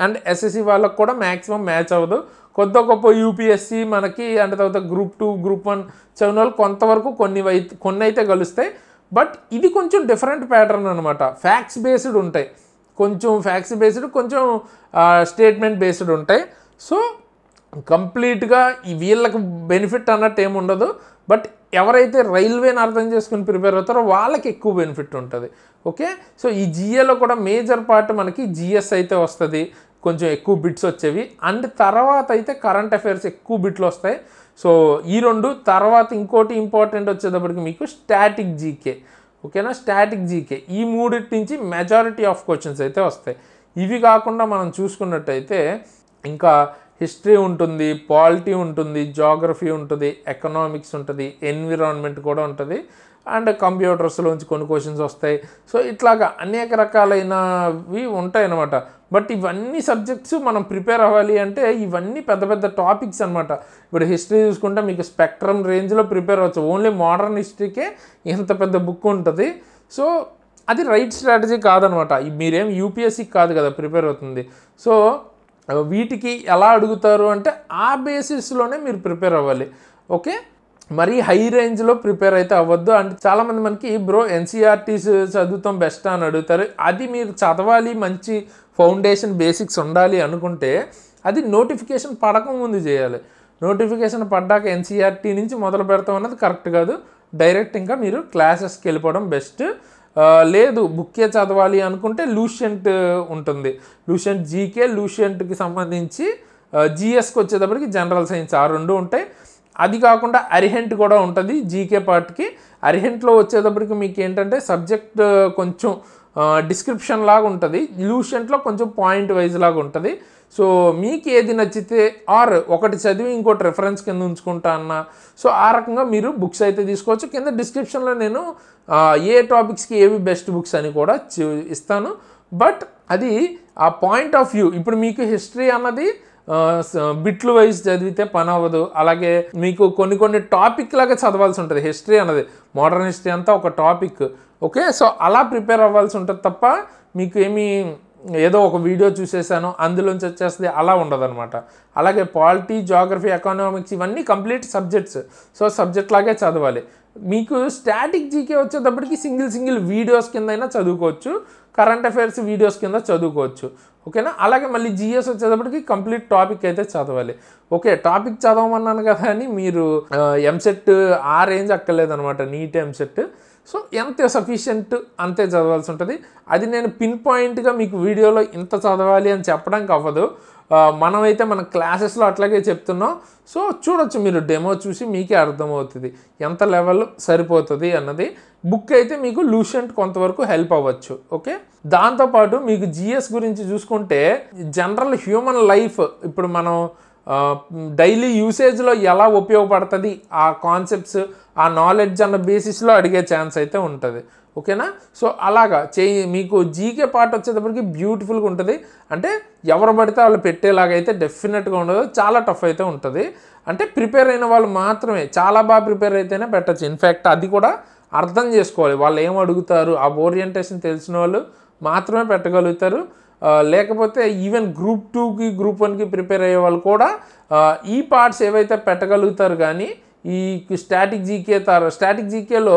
అండ్ ఎస్ఎస్సి వాళ్ళకు కూడా మ్యాక్సిమం మ్యాచ్ అవ్వదు. కొద్ది గొప్ప UPSC మనకి, అండ్ తర్వాత గ్రూప్ 2 గ్రూప్ 1 చదివిన వాళ్ళు కొంతవరకు కొన్ని అయితే కలుస్తాయి. బట్ ఇది కొంచెం డిఫరెంట్ ప్యాటర్న్ అనమాట. ఫ్యాక్ట్స్ బేస్డ్ ఉంటాయి, కొంచెం ఫ్యాక్ట్స్ బేస్డ్, కొంచెం స్టేట్మెంట్ బేస్డ్ ఉంటాయి. సో కంప్లీట్గా వీళ్ళకి బెనిఫిట్ అన్నట్టు ఏమి ఉండదు. బట్ ఎవరైతే రైల్వేని అర్థం చేసుకుని ప్రిపేర్ అవుతారో వాళ్ళకి ఎక్కువ బెనిఫిట్ ఉంటుంది, ఓకే. సో ఈ GAలో కూడా మేజర్ పార్ట్ మనకి GS అయితే వస్తుంది, కొంచెం ఎక్కువ బిట్స్ వచ్చేవి. అండ్ తర్వాత అయితే కరెంట్ అఫైర్స్ ఎక్కువ బిట్లు వస్తాయి. సో ఈ రెండు తర్వాత ఇంకోటి ఇంపార్టెంట్ వచ్చేటప్పటికి మీకు స్టాటిక్ జీకే, ఓకేనా. స్టాటిక్ జీకే ఈ మూడింటి నుంచి మెజారిటీ ఆఫ్ క్వశ్చన్స్ అయితే వస్తాయి. ఇవి కాకుండా మనం చూసుకున్నట్టయితే ఇంకా హిస్టరీ ఉంటుంది, పాలిటీ ఉంటుంది, జాగ్రఫీ ఉంటుంది, ఎకనామిక్స్ ఉంటుంది, ఎన్విరాన్మెంట్ కూడా ఉంటుంది, అండ్ కంప్యూటర్స్లోంచి కొన్ని క్వశ్చన్స్ వస్తాయి. సో ఇట్లాగా అనేక రకాలైనవి ఉంటాయి అన్నమాట. బట్ ఇవన్నీ సబ్జెక్ట్స్ మనం ప్రిపేర్ అవ్వాలి అంటే ఇవన్నీ పెద్ద పెద్ద టాపిక్స్ అనమాట. ఇప్పుడు హిస్టరీ చూసుకుంటే మీకు స్పెక్ట్రమ్ రేంజ్లో ప్రిపేర్ అవ్వచ్చు. ఓన్లీ మోడర్న్ హిస్టరీకే ఇంత పెద్ద బుక్ ఉంటుంది. సో అది రైట్ స్ట్రాటజీ కాదనమాట. మీరేం UPSCకి కాదు కదా ప్రిపేర్ అవుతుంది. సో వీటికి ఎలా అడుగుతారు అంటే ఆ బేసిస్లోనే మీరు ప్రిపేర్ అవ్వాలి, ఓకే. మరీ హై రేంజ్లో ప్రిపేర్ అయితే అవ్వద్దు. అంటే చాలామంది మనకి బ్రో NCERTs చదువుతాం బెస్ట్ అని అడుగుతారు. అది మీరు చదవాలి, మంచి ఫౌండేషన్ బేసిక్స్ ఉండాలి అనుకుంటే అది నోటిఫికేషన్ పడక ముందు చేయాలి. నోటిఫికేషన్ పడ్డాక NCERT నుంచి మొదలు పెడతాం అన్నది కరెక్ట్ కాదు. డైరెక్ట్ ఇంకా మీరు క్లాసెస్కి వెళ్ళిపోవడం బెస్ట్. లేదు బుక్కే చదవాలి అనుకుంటే లూషియంట్ ఉంటుంది, లూషియంట్ జీకే, లూషియంట్కి సంబంధించి GSకి వచ్చేటప్పటికి జనరల్ సైన్స్, ఆ రెండు ఉంటాయి. అది కాకుండా అరిహెంట్ కూడా ఉంటుంది జీకే పార్ట్కి. అరిహెంట్లో వచ్చేటప్పటికి మీకు ఏంటంటే సబ్జెక్ట్ కొంచెం డిస్క్రిప్షన్ లాగా ఉంటుంది, లూషియంట్లో కొంచెం పాయింట్ వైజ్ లాగా ఉంటుంది. సో మీకు ఏది నచ్చితే, ఆర్ ఒకటి చదివి ఇంకోటి రెఫరెన్స్ కింద ఉంచుకుంటా అన్న, సో ఆ రకంగా మీరు బుక్స్ అయితే తీసుకోవచ్చు. కింద డిస్క్రిప్షన్లో నేను ఏ టాపిక్స్కి ఏవి బెస్ట్ బుక్స్ అని కూడా ఇస్తాను. బట్ అది ఆ పాయింట్ ఆఫ్ వ్యూ. ఇప్పుడు మీకు హిస్టరీ అన్నది బిట్లు వైజ్ చదివితే పని అవ్వదు. అలాగే మీకు కొన్ని టాపిక్ లాగా చదవాల్సి ఉంటుంది. హిస్టరీ అన్నది మోడర్న్ హిస్టరీ అంతా ఒక టాపిక్, ఓకే. సో అలా ప్రిపేర్ అవ్వాల్సి ఉంటుంది తప్ప మీకు ఏమీ ఏదో ఒక వీడియో చూసేసాను అందులోంచి వచ్చేస్తుంది అలా ఉండదన్నమాట. అలాగే పాలిటీ, జాగ్రఫీ, ఎకనామిక్స్ ఇవన్నీ కంప్లీట్ సబ్జెక్ట్స్. సో సబ్జెక్ట్ లాగే చదవాలి. మీకు స్టాటిక్ జీకే వచ్చేటప్పటికి సింగిల్ వీడియోస్ కింద చదువుకోవచ్చు, కరెంట్ అఫైర్స్ వీడియోస్ కింద చదువుకోవచ్చు. ఓకేనా? అలాగే మళ్ళీ జిఎస్ వచ్చేటప్పటికి కంప్లీట్ టాపిక్ అయితే చదవాలి. ఓకే, టాపిక్ చదవమన్నాను కదా అని మీరు ఎంసెట్ ఆ రేంజ్ అక్కర్లేదనమాట, నీట్ ఎంసెట్. సో ఎంత సఫిషియెంట్ అంతే చదవాల్సి ఉంటుంది. అది నేను పిన్ పాయింట్గా మీకు వీడియోలో ఇంత చదవాలి అని చెప్పడానికి అవ్వదు. మనమైతే మన క్లాసెస్లో అట్లాగే చెప్తున్నాం. సో చూడొచ్చు, మీరు డెమో చూసి మీకే అర్థమవుతుంది ఎంత లెవెల్ సరిపోతుంది అన్నది. బుక్ అయితే మీకు లూషెంట్ కొంతవరకు హెల్ప్ అవ్వచ్చు. ఓకే, దాంతోపాటు మీకు జిఎస్ గురించి చూసుకుంటే జనరల్ హ్యూమన్ లైఫ్ ఇప్పుడు మనం డైలీ యూసేజ్లో ఎలా ఉపయోగపడుతుంది ఆ కాన్సెప్ట్స్, ఆ నాలెడ్జ్ అన్న బేసిస్లో అడిగే ఛాన్స్ అయితే ఉంటుంది. ఓకేనా? సో అలాగా మీకు జీకే పార్ట్ వచ్చేటప్పటికి బ్యూటిఫుల్గా ఉంటుంది. అంటే ఎవరు పడితే వాళ్ళు పెట్టేలాగా అయితే డెఫినెట్గా ఉండదు, చాలా టఫ్ అయితే ఉంటుంది. అంటే ప్రిపేర్ అయిన వాళ్ళు మాత్రమే, చాలా బాగా ప్రిపేర్ అయితేనే పెట్టచ్చు. ఇన్ఫ్యాక్ట్ అది కూడా అర్థం చేసుకోవాలి, వాళ్ళు ఏం అడుగుతారు, ఆ ఓరియంటేషన్ తెలిసిన వాళ్ళు మాత్రమే పెట్టగలుగుతారు. లేకపోతే ఈవెన్ గ్రూప్ 2కి గ్రూప్ 1కి ప్రిపేర్ అయ్యే వాళ్ళు కూడా ఈ పార్ట్స్ ఏవైతే పెట్టగలుగుతారు. కానీ ఈ స్టాటిక్ జీకేలో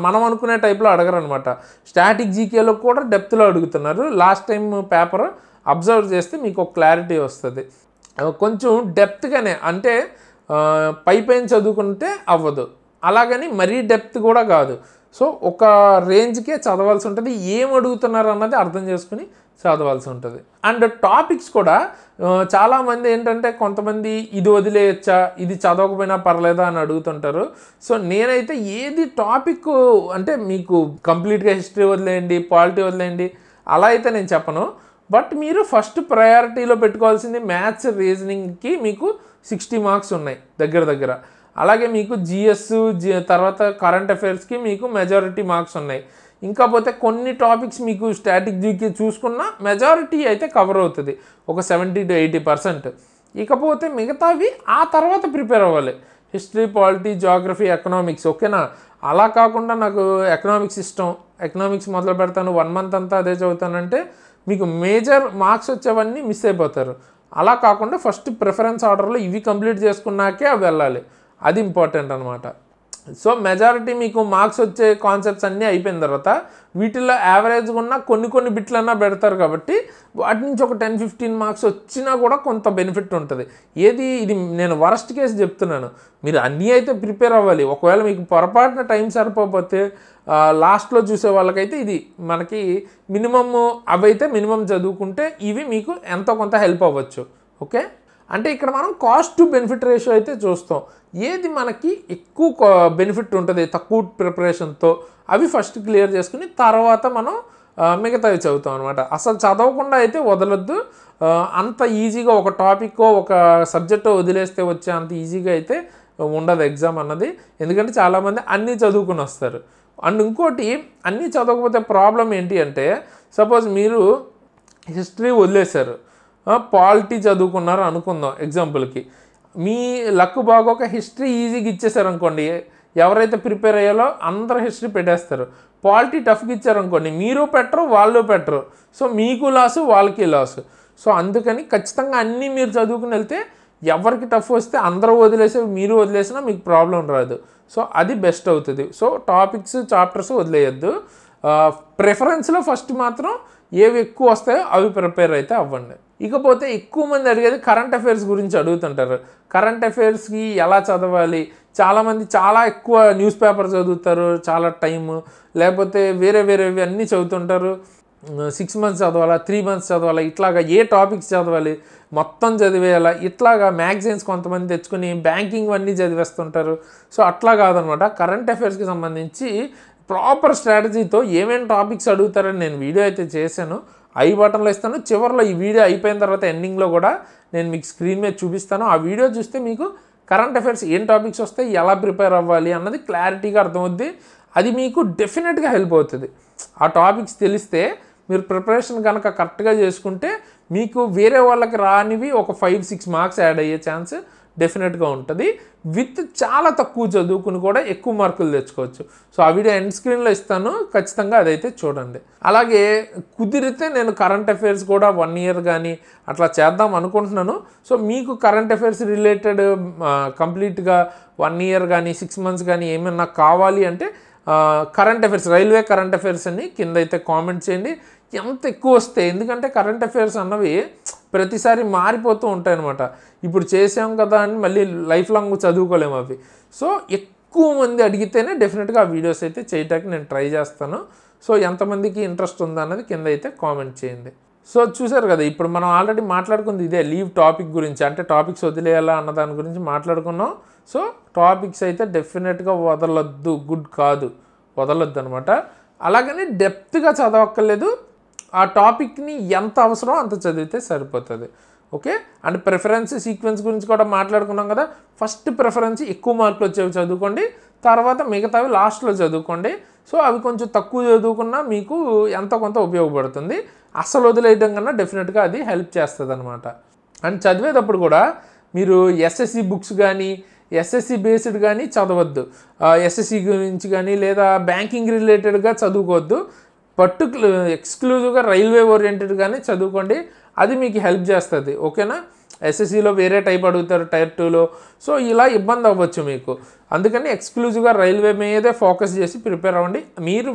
మనం అనుకునే టైప్లో అడగరు అనమాట. స్టాటిక్ జీకేలో కూడా డెప్త్లో అడుగుతున్నారు. లాస్ట్ టైం పేపర్ అబ్జర్వ్ చేస్తే మీకు ఒక క్లారిటీ వస్తుంది. కొంచెం డెప్త్గానే, అంటే పైన చదువుకుంటే అవ్వదు, అలాగని మరీ డెప్త్ కూడా కాదు. సో ఒక రేంజ్కే చదవాల్సి ఉంటుంది. ఏం అడుగుతున్నారు అన్నది అర్థం చేసుకుని చదవాల్సి ఉంటుంది. అండ్ టాపిక్స్ కూడా చాలామంది ఏంటంటే కొంతమంది ఇది వదిలేయచ్చా, ఇది చదవకపోయినా పర్లేదా అని అడుగుతుంటారు. సో నేనైతే ఏది టాపిక్ అంటే మీకు కంప్లీట్గా హిస్టరీ వదిలేయండి, పాలిటీ వదిలేయండి అలా అయితే నేను చెప్పను. బట్ మీరు ఫస్ట్ ప్రయారిటీలో పెట్టుకోవాల్సింది మ్యాథ్స్, రీజనింగ్కి మీకు 60 మార్క్స్ ఉన్నాయి దగ్గర. అలాగే మీకు జిఎస్ తర్వాత కరెంట్ అఫైర్స్కి మీకు మెజారిటీ మార్క్స్ ఉన్నాయి. ఇంకా పోతే కొన్ని టాపిక్స్ మీకు స్టాటిక్ జీకే చూసుకున్న మెజారిటీ అయితే కవర్ అవుతుంది, ఒక 70 to 80%. ఇకపోతే మిగతావి ఆ తర్వాత ప్రిపేర్ అవ్వాలి, హిస్టరీ, పాలిటీ, జాగ్రఫీ, ఎకనామిక్స్. ఓకేనా? అలా కాకుండా నాకు ఎకనామిక్స్ ఇష్టం, ఎకనామిక్స్ మొదలు పెడతాను 1 month అంతా అదే చదువుతానంటే మీకు మేజర్ మార్క్స్ వచ్చేవన్నీ మిస్ అయిపోతారు. అలా కాకుండా ఫస్ట్ ప్రిఫరెన్స్ ఆర్డర్లో ఇవి కంప్లీట్ చేసుకున్నాకే అవి వెళ్ళాలి, అది ఇంపార్టెంట్ అనమాట. సో మెజారిటీ మీకు మార్క్స్ వచ్చే కాన్సెప్ట్స్ అన్నీ అయిపోయిన తర్వాత వీటిల్లో యావరేజ్గా ఉన్న కొన్ని బిట్లన్నా పెడతారు కాబట్టి వాటి నుంచి ఒక 10-15 మార్క్స్ వచ్చినా కూడా కొంత బెనిఫిట్ ఉంటుంది. ఇది నేను వరస్ట్ కేసు చెప్తున్నాను, మీరు అన్నీ అయితే ప్రిపేర్ అవ్వాలి. ఒకవేళ మీకు పొరపాటున టైం సరిపోతే లాస్ట్లో చూసే వాళ్ళకైతే ఇది మనకి మినిమమ్, అవైతే మినిమం చదువుకుంటే ఇవి మీకు ఎంతో కొంత హెల్ప్ అవ్వచ్చు. ఓకే, అంటే ఇక్కడ మనం కాస్ట్ టు బెనిఫిట్ రేషియో అయితే చూస్తాం. ఏది మనకి ఎక్కువ బెనిఫిట్ ఉంటుంది తక్కువ ప్రిపరేషన్తో అవి ఫస్ట్ క్లియర్ చేసుకుని తర్వాత మనం మిగతావి చదువుతాం అనమాట. అసలు చదవకుండా అయితే వదలొద్దు. అంత ఈజీగా ఒక టాపిక్కో ఒక సబ్జెక్టో వదిలేస్తే వచ్చే అంత ఈజీగా అయితే ఉండదు ఎగ్జామ్ అన్నది. ఎందుకంటే చాలామంది అన్నీ చదువుకుని వస్తారు. అండ్ ఇంకోటి, అన్నీ చదవకపోతే ప్రాబ్లం ఏంటి అంటే, సపోజ్ మీరు హిస్టరీ వదిలేశారు, పాలిటీ చదువుకున్నారు అనుకుందాం ఎగ్జాంపుల్కి, మీ లక్ బాగోక హిస్టరీ ఈజీగా ఇచ్చేసారు అనుకోండి, ఎవరైతే ప్రిపేర్ అయ్యాలో అందరూ హిస్టరీ పెట్టేస్తారు. పాలిటీ టఫ్గా ఇచ్చారనుకోండి, మీరు పెట్టరు వాళ్ళు పెట్టరు. సో మీకు లాసు, వాళ్ళకి లాసు. సో అందుకని ఖచ్చితంగా అన్నీ మీరు చదువుకుని వెళ్తే ఎవరికి టఫ్ వస్తే అందరూ వదిలేసి మీరు వదిలేసినా మీకు ప్రాబ్లం రాదు. సో అది బెస్ట్ అవుతుంది. సో టాపిక్స్, చాప్టర్స్ వదిలేయద్దు. ప్రిఫరెన్స్లో ఫస్ట్ మాత్రం ఏవి ఎక్కువ వస్తాయో అవి ప్రిపేర్ అయితే అవ్వండి. ఇకపోతే ఎక్కువ మంది అడిగేది కరెంట్ అఫైర్స్ గురించి అడుగుతుంటారు. కరెంట్ అఫైర్స్కి ఎలా చదవాలి? చాలామంది చాలా ఎక్కువ న్యూస్ పేపర్ చదువుతారు, చాలా టైము, లేకపోతే వేరేవి అన్నీ చదువుతుంటారు. 6 months చదవాలా, 3 months చదవాలా, ఇట్లాగా ఏ టాపిక్స్ చదవాలి మొత్తం చదివేయాలా, ఇట్లాగా మ్యాగజైన్స్ కొంతమంది తెచ్చుకొని బ్యాంకింగ్ అన్నీ చదివేస్తుంటారు. సో అట్లా కాదనమాట. కరెంట్ అఫైర్స్కి సంబంధించి ప్రాపర్ స్ట్రాటజీతో ఏమేమి టాపిక్స్ అడుగుతారని నేను వీడియో అయితే చేశాను, ఐ బటన్లో ఇస్తాను. చివరిలో ఈ వీడియో అయిపోయిన తర్వాత ఎండింగ్లో కూడా నేను మీకు స్క్రీన్ మీద చూపిస్తాను. ఆ వీడియో చూస్తే మీకు కరెంట్ అఫైర్స్ ఏం టాపిక్స్ వస్తాయి, ఎలా ప్రిపేర్ అవ్వాలి అన్నది క్లారిటీగా అర్థమవుద్ది. అది మీకు డెఫినెట్గా హెల్ప్ అవుతుంది. ఆ టాపిక్స్ తెలిస్తే మీరు ప్రిపరేషన్ కనుక కరెక్ట్గా చేసుకుంటే మీకు వేరే వాళ్ళకి రానివి ఒక 5-6 మార్క్స్ యాడ్ అయ్యే ఛాన్స్ డెఫినెట్గా ఉంటుంది. విత్ చాలా తక్కువ చదువుకుని కూడా ఎక్కువ మార్కులు తెచ్చుకోవచ్చు. సో ఆ వీడియో ఎండ్ స్క్రీన్లో ఇస్తాను, ఖచ్చితంగా అదైతే చూడండి. అలాగే కుదిరితే నేను కరెంట్ అఫైర్స్ కూడా 1 ఇయర్ కానీ అట్లా చేద్దాం అనుకుంటున్నాను. సో మీకు కరెంట్ అఫైర్స్ రిలేటెడ్ కంప్లీట్గా 1 ఇయర్ కానీ 6 మంత్స్ కానీ ఏమైనా కావాలి అంటే current affairs, railway current affairs అని కింద అయితే కామెంట్ చేయండి. ఎంత ఎక్కువ వస్తే, ఎందుకంటే కరెంట్ అఫైర్స్ అన్నవి ప్రతిసారి మారిపోతూ ఉంటాయి అన్నమాట. ఇప్పుడు చేసాం కదా అని మళ్ళీ లైఫ్ లాంగ్ చదువుకోలేము అవి. సో ఎక్కువ మంది అడిగితేనే డెఫినెట్గా ఆ వీడియోస్ అయితే చేయడానికి నేను ట్రై చేస్తాను. సో ఎంతమందికి ఇంట్రెస్ట్ ఉందన్నది కింద అయితే కామెంట్ చేయండి. సో చూసారు కదా, ఇప్పుడు మనం ఆల్రెడీ మాట్లాడుకుంది ఇదే లీవ్ టాపిక్ గురించి, అంటే టాపిక్స్ వదిలేయాలా అన్న దాని గురించి మాట్లాడుకున్నాం. సో టాపిక్స్ అయితే డెఫినెట్గా వదలొద్దు, గుడ్ కాదు, వదలొద్దు అనమాట. అలాగని డెప్త్గా చదవక్కర్లేదు, ఆ టాపిక్ని ఎంత అవసరమో అంత చదివితే సరిపోతుంది. ఓకే, అండ్ ప్రిఫరెన్స్ సీక్వెన్స్ గురించి కూడా మాట్లాడుకున్నాం కదా. ఫస్ట్ ప్రిఫరెన్స్ ఎక్కువ మార్కులు వచ్చేవి చదువుకోండి, తర్వాత మిగతావి లాస్ట్లో చదువుకోండి. సో అవి కొంచెం తక్కువ చదువుకున్నా మీకు ఎంతో కొంత ఉపయోగపడుతుంది. అస్సలు వదిలేయడం కన్నా డెఫినెట్గా అది హెల్ప్ చేస్తుంది అనమాట. అండ్ చదివేటప్పుడు కూడా మీరు ఎస్ఎస్సి బుక్స్ కానీ ఎస్ఎస్సి బేస్డ్ కానీ చదవద్దు. ఎస్ఎస్సి గురించి కానీ లేదా బ్యాంకింగ్ రిలేటెడ్గా చదువుకోవద్దు. ఎక్స్క్లూజివ్గా రైల్వే ఓరియంటెడ్గానే చదువుకోండి, అది మీకు హెల్ప్ చేస్తుంది. ఓకేనా, ఎస్ఎస్సిలో వేరే టైప్ అడుగుతారు టైర్ 2లో, సో ఇలా ఇబ్బంది అవ్వచ్చు మీకు. అందుకని ఎక్స్క్లూజివ్గా రైల్వే మీదే ఫోకస్ చేసి ప్రిపేర్ అవ్వండి. మీరు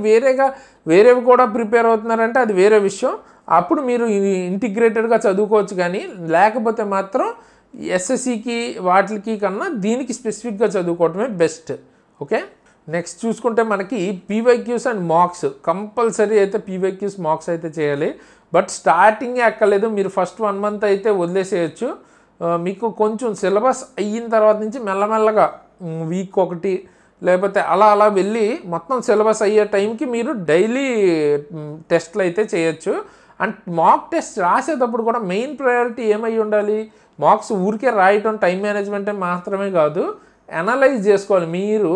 వేరేవి కూడా ప్రిపేర్ అవుతున్నారంటే అది వేరే విషయం, అప్పుడు మీరు ఇంటిగ్రేటెడ్గా చదువుకోవచ్చు. కానీ లేకపోతే మాత్రం ఎస్ఎస్సికి వాటికి కన్నా దీనికి స్పెసిఫిక్గా చదువుకోవటమే బెస్ట్. ఓకే, నెక్స్ట్ చూసుకుంటే మనకి పీవైక్యూస్ అండ్ మార్క్స్ కంపల్సరీ అయితే పీవైక్యూస్ మార్క్స్ అయితే చేయాలి. బట్ స్టార్టింగే ఎక్కలేదు, మీరు ఫస్ట్ 1 మంత్ అయితే వదిలేసేయచ్చు. మీకు కొంచెం సిలబస్ అయిన తర్వాత నుంచి మెల్లమెల్లగా వీక్ ఒకటి లేకపోతే అలా వెళ్ళి మొత్తం సిలబస్ అయ్యే టైంకి మీరు డైలీ టెస్ట్లు అయితే చేయొచ్చు. అండ్ మాక్ టెస్ట్ రాసేటప్పుడు కూడా మెయిన్ ప్రయారిటీ ఏమై ఉండాలి, మార్క్స్ ఊరికే రాయటం టైం మేనేజ్మెంట్ మాత్రమే కాదు, అనలైజ్ చేసుకోవాలి. మీరు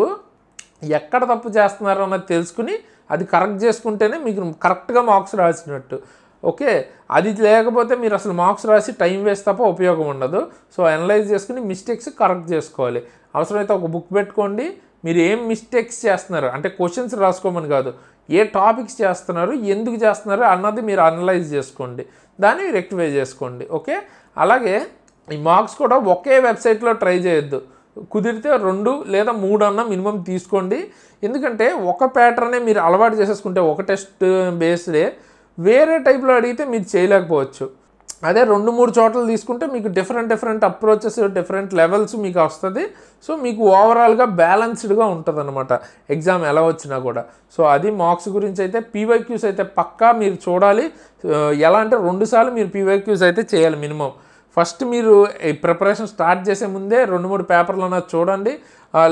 ఎక్కడ తప్పు చేస్తున్నారు అన్నది తెలుసుకుని అది కరెక్ట్ చేసుకుంటేనే మీకు కరెక్ట్గా మార్క్స్ రాసినట్టు. ఓకే, అది లేకపోతే మీరు అసలు మార్క్స్ రాసి టైం వేస్ట్ తప్ప ఉపయోగం ఉండదు. సో అనలైజ్ చేసుకుని మిస్టేక్స్ కరెక్ట్ చేసుకోవాలి. అవసరమైతే ఒక బుక్ పెట్టుకోండి, మీరు ఏం మిస్టేక్స్ చేస్తున్నారు అంటే క్వశ్చన్స్ రాసుకోమని కాదు, ఏ టాపిక్స్ చేస్తున్నారు, ఎందుకు చేస్తున్నారు అన్నది మీరు అనలైజ్ చేసుకోండి, దాన్ని రెక్టిఫై చేసుకోండి. ఓకే, అలాగే ఈ మార్క్స్ కూడా ఒకే వెబ్సైట్లో ట్రై చేయొద్దు. కుదిరితే 2 లేదా 3 అన్న మినిమం తీసుకోండి. ఎందుకంటే ఒక ప్యాటర్నే మీరు అలవాటు చేసేసుకుంటే ఒక టెస్ట్ బేస్డే వేరే టైప్లో అడిగితే మీరు చేయలేకపోవచ్చు. అదే 2-3 చోట్ల తీసుకుంటే మీకు డిఫరెంట్ అప్రోచెస్, డిఫరెంట్ లెవెల్స్ మీకు వస్తుంది. సో మీకు ఓవరాల్గా బ్యాలెన్స్డ్గా ఉంటుంది అనమాట ఎగ్జామ్ ఎలా వచ్చినా కూడా. సో అది మార్క్స్ గురించి అయితే. పీవైక్యూస్ అయితే పక్కా మీరు చూడాలి. ఎలా అంటే 2 సార్లు మీరు పీవైక్యూస్ అయితే చేయాలి మినిమం. ఫస్ట్ మీరు ఈ ప్రిపరేషన్ స్టార్ట్ చేసే ముందే 2-3 పేపర్లు అన్నది చూడండి,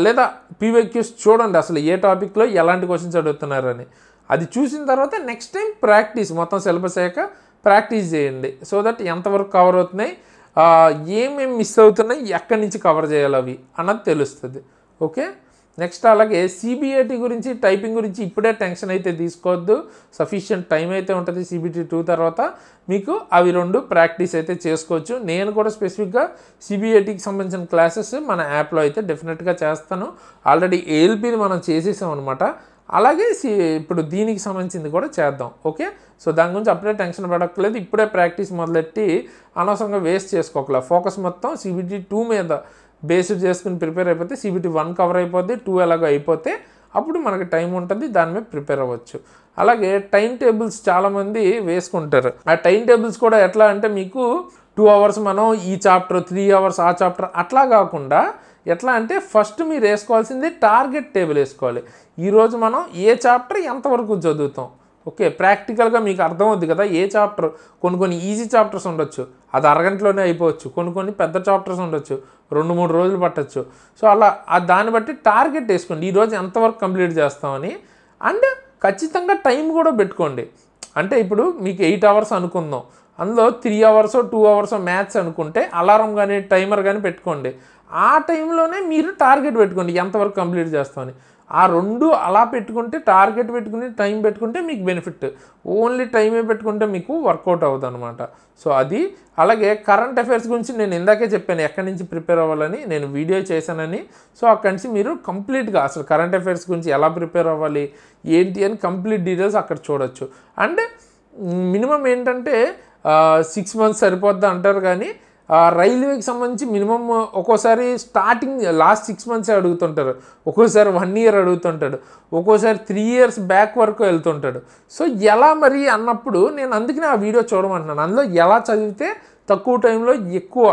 లేదా పీవైక్యూస్ చూడండి అసలు ఏ టాపిక్లో ఎలాంటి క్వశ్చన్స్ అడుగుతున్నారని. అది చూసిన తర్వాత నెక్స్ట్ టైం ప్రాక్టీస్, మొత్తం సిలబస్ అయ్యాక ప్రాక్టీస్ చేయండి. సో దట్ ఎంతవరకు కవర్ అవుతున్నాయి, ఏమేమి మిస్ అవుతున్నాయి, ఎక్కడి నుంచి కవర్ చేయాలి అవి అన్నది తెలుస్తుంది. ఓకే, నెక్స్ట్ అలాగే సిబిఐటి గురించి, టైపింగ్ గురించి ఇప్పుడే టెన్షన్ అయితే తీసుకోవద్దు. సఫిషియంట్ టైం అయితే ఉంటుంది సిబిటి 2 తర్వాత, మీకు అవి 2 ప్రాక్టీస్ అయితే చేసుకోవచ్చు. నేను కూడా స్పెసిఫిక్గా సిబిఐటికి సంబంధించిన క్లాసెస్ మన యాప్లో అయితే డెఫినెట్గా చేస్తాను. ఆల్రెడీ ఏఎల్పిని మనం చేసేసాం అనమాట. అలాగే ఇప్పుడు దీనికి సంబంధించింది కూడా చేద్దాం. ఓకే, సో దాని గురించి అప్పుడే టెన్షన్ పడక్కర్లేదు, ఇప్పుడే ప్రాక్టీస్ మొదలెట్టి అనవసరంగా వేస్ట్ చేసుకోకలేదు. ఫోకస్ మొత్తం సిబిటి 2 మీద బేస్డ్ చేసుకుని ప్రిపేర్ అయిపోతే సిబిటి 1 కవర్ అయిపోద్ది, 2 ఎలాగో అయిపోతే అప్పుడు మనకి టైం ఉంటుంది, దాని మీద ప్రిపేర్ అవ్వచ్చు. అలాగే టైం టేబుల్స్ చాలామంది వేసుకుంటారు. ఆ టైం టేబుల్స్ కూడా ఎట్లా అంటే మీకు 2 అవర్స్ మనం ఈ చాప్టర్, 3 అవర్స్ ఆ చాప్టర్ అట్లా కాకుండా ఎట్లా అంటే ఫస్ట్ మీరు వేసుకోవాల్సింది టార్గెట్ టేబుల్ వేసుకోవాలి. ఈరోజు మనం ఏ చాప్టర్ ఎంతవరకు చదువుతాం. ఓకే, ప్రాక్టికల్గా మీకు అర్థమవుద్ది కదా, ఏ చాప్టర్ కొన్ని ఈజీ చాప్టర్స్ ఉండొచ్చు, అది అరగంటలోనే అయిపోవచ్చు. కొన్ని పెద్ద చాప్టర్స్ ఉండొచ్చు, 2-3 రోజులు పట్టచ్చు. సో అలా దాన్ని బట్టి టార్గెట్ వేసుకోండి, ఈరోజు ఎంతవరకు కంప్లీట్ చేస్తామని. అండ్ ఖచ్చితంగా టైం కూడా పెట్టుకోండి. అంటే ఇప్పుడు మీకు 8 అవర్స్ అనుకుందాం, అందులో 3 అవర్స్ 2 అవర్స్ మ్యాథ్స్ అనుకుంటే అలారం కానీ టైమర్ కానీ పెట్టుకోండి. ఆ టైంలోనే మీరు టార్గెట్ పెట్టుకోండి ఎంతవరకు కంప్లీట్ చేస్తామని. ఆ రెండు అలా పెట్టుకుంటే, టార్గెట్ పెట్టుకుని టైం పెట్టుకుంటే మీకు బెనిఫిట్. ఓన్లీ టైమే పెట్టుకుంటే మీకు వర్కౌట్ అవ్వదు అనమాట. సో అది. అలాగే కరెంట్ అఫైర్స్ గురించి నేను ఇందాకే చెప్పాను ఎక్కడి నుంచి ప్రిపేర్ అవ్వాలని, నేను వీడియో చేశానని. సో అక్కడి నుంచి మీరు కంప్లీట్గా అసలు కరెంట్ అఫైర్స్ గురించి ఎలా ప్రిపేర్ అవ్వాలి ఏంటి అని కంప్లీట్ డీటెయిల్స్ అక్కడ చూడొచ్చు. అండ్ మినిమం ఏంటంటే 6 months సరిపోద్దా అంటారు, కానీ రైల్వేకి సంబంధించి మినిమం ఒక్కోసారి స్టార్టింగ్ లాస్ట్ 6 months అడుగుతుంటారు, ఒక్కోసారి 1 year అడుగుతుంటాడు, ఒక్కోసారి 3 years బ్యాక్ వరకు వెళ్తుంటాడు. సో ఎలా మరి అన్నప్పుడు నేను అందుకనే ఆ వీడియో చూడమంటున్నాను. అందులో ఎలా చదివితే తక్కువ టైంలో ఎక్కువ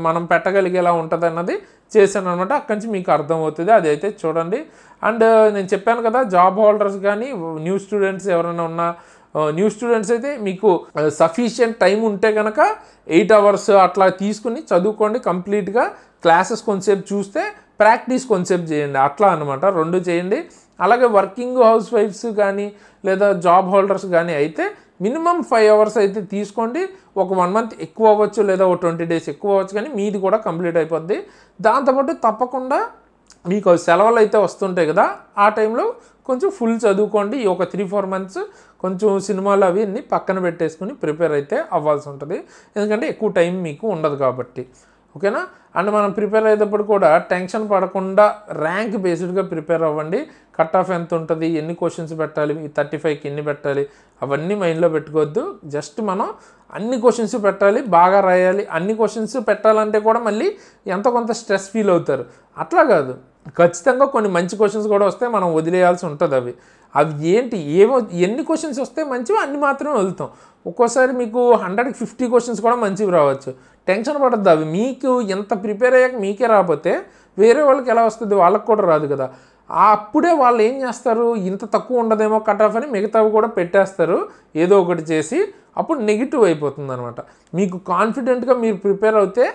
మనం పెట్టగలిగేలా ఉంటుంది అన్నది చేశాను అనమాట. అక్కడి నుంచి మీకు అర్థమవుతుంది, అది అయితే చూడండి. అండ్ నేను చెప్పాను కదా, జాబ్ హోల్డర్స్ కానీ న్యూ స్టూడెంట్స్ ఎవరైనా ఉన్నా, న్యూ స్టూడెంట్స్ అయితే మీకు సఫిషియంట్ టైం ఉంటే కనుక 8 hours అట్లా తీసుకుని చదువుకోండి కంప్లీట్గా. క్లాసెస్ కొంచెంసేపు చూస్తే ప్రాక్టీస్ కొంచెంసేపు చేయండి, అట్లా అనమాట. 2 చేయండి. అలాగే వర్కింగ్ హౌస్ వైఫ్స్ కానీ లేదా జాబ్ హోల్డర్స్ కానీ అయితే మినిమం 5 hours అయితే తీసుకోండి. ఒక 1 month ఎక్కువ అవ్వచ్చు లేదా ఒక 20 days ఎక్కువ అవ్వచ్చు, కానీ మీది కూడా కంప్లీట్ అయిపోద్ది. దాంతోపాటు తప్పకుండా మీకు సెలవులు అయితే వస్తుంటాయి కదా, ఆ టైంలో కొంచెం ఫుల్ చదువుకోండి. ఈ ఒక 3-4 months కొంచెం సినిమాలు అవి అన్నీ పక్కన పెట్టేసుకుని ప్రిపేర్ అయితే అవ్వాల్సి ఉంటుంది, ఎందుకంటే ఎక్కువ టైం మీకు ఉండదు కాబట్టి. ఓకేనా? అండ్ మనం ప్రిపేర్ అయ్యేటప్పుడు కూడా టెన్షన్ పడకుండా ర్యాంక్ బేస్డ్గా ప్రిపేర్ అవ్వండి. కట్ ఆఫ్ ఎంత ఉంటుంది, ఎన్ని క్వశ్చన్స్ పెట్టాలి, 35కి ఎన్ని పెట్టాలి, అవన్నీ మైండ్లో పెట్టుకోవద్దు. జస్ట్ మనం అన్ని క్వశ్చన్స్ పెట్టాలి, బాగా రాయాలి. అన్ని క్వశ్చన్స్ పెట్టాలంటే కూడా మళ్ళీ ఎంత కొంత స్ట్రెస్ ఫీల్ అవుతారు, అట్లా కాదు. ఖచ్చితంగా కొన్ని మంచి క్వశ్చన్స్ కూడా వస్తే మనం వదిలేయాల్సి ఉంటుంది. అవి ఏంటి, ఎన్ని క్వశ్చన్స్ వస్తే మంచివి అన్ని మాత్రమే వదులుతాం. ఒక్కోసారి మీకు 100కి 50 క్వశ్చన్స్ కూడా మంచివి రావచ్చు. టెన్షన్ పడద్దు. అవి మీకు ఎంత ప్రిపేర్ అయ్యాక మీకే రాకపోతే వేరే వాళ్ళకి ఎలా వస్తుంది, వాళ్ళకి కూడా రాదు కదా. అప్పుడే వాళ్ళు ఏం చేస్తారు, ఇంత తక్కువ ఉండదేమో కట్ ఆఫ్ అని మిగతావి కూడా పెట్టేస్తారు ఏదో ఒకటి చేసి. అప్పుడు నెగిటివ్ అయిపోతుంది అనమాట. మీకు కాన్ఫిడెంట్గా మీరు ప్రిపేర్ అవుతే,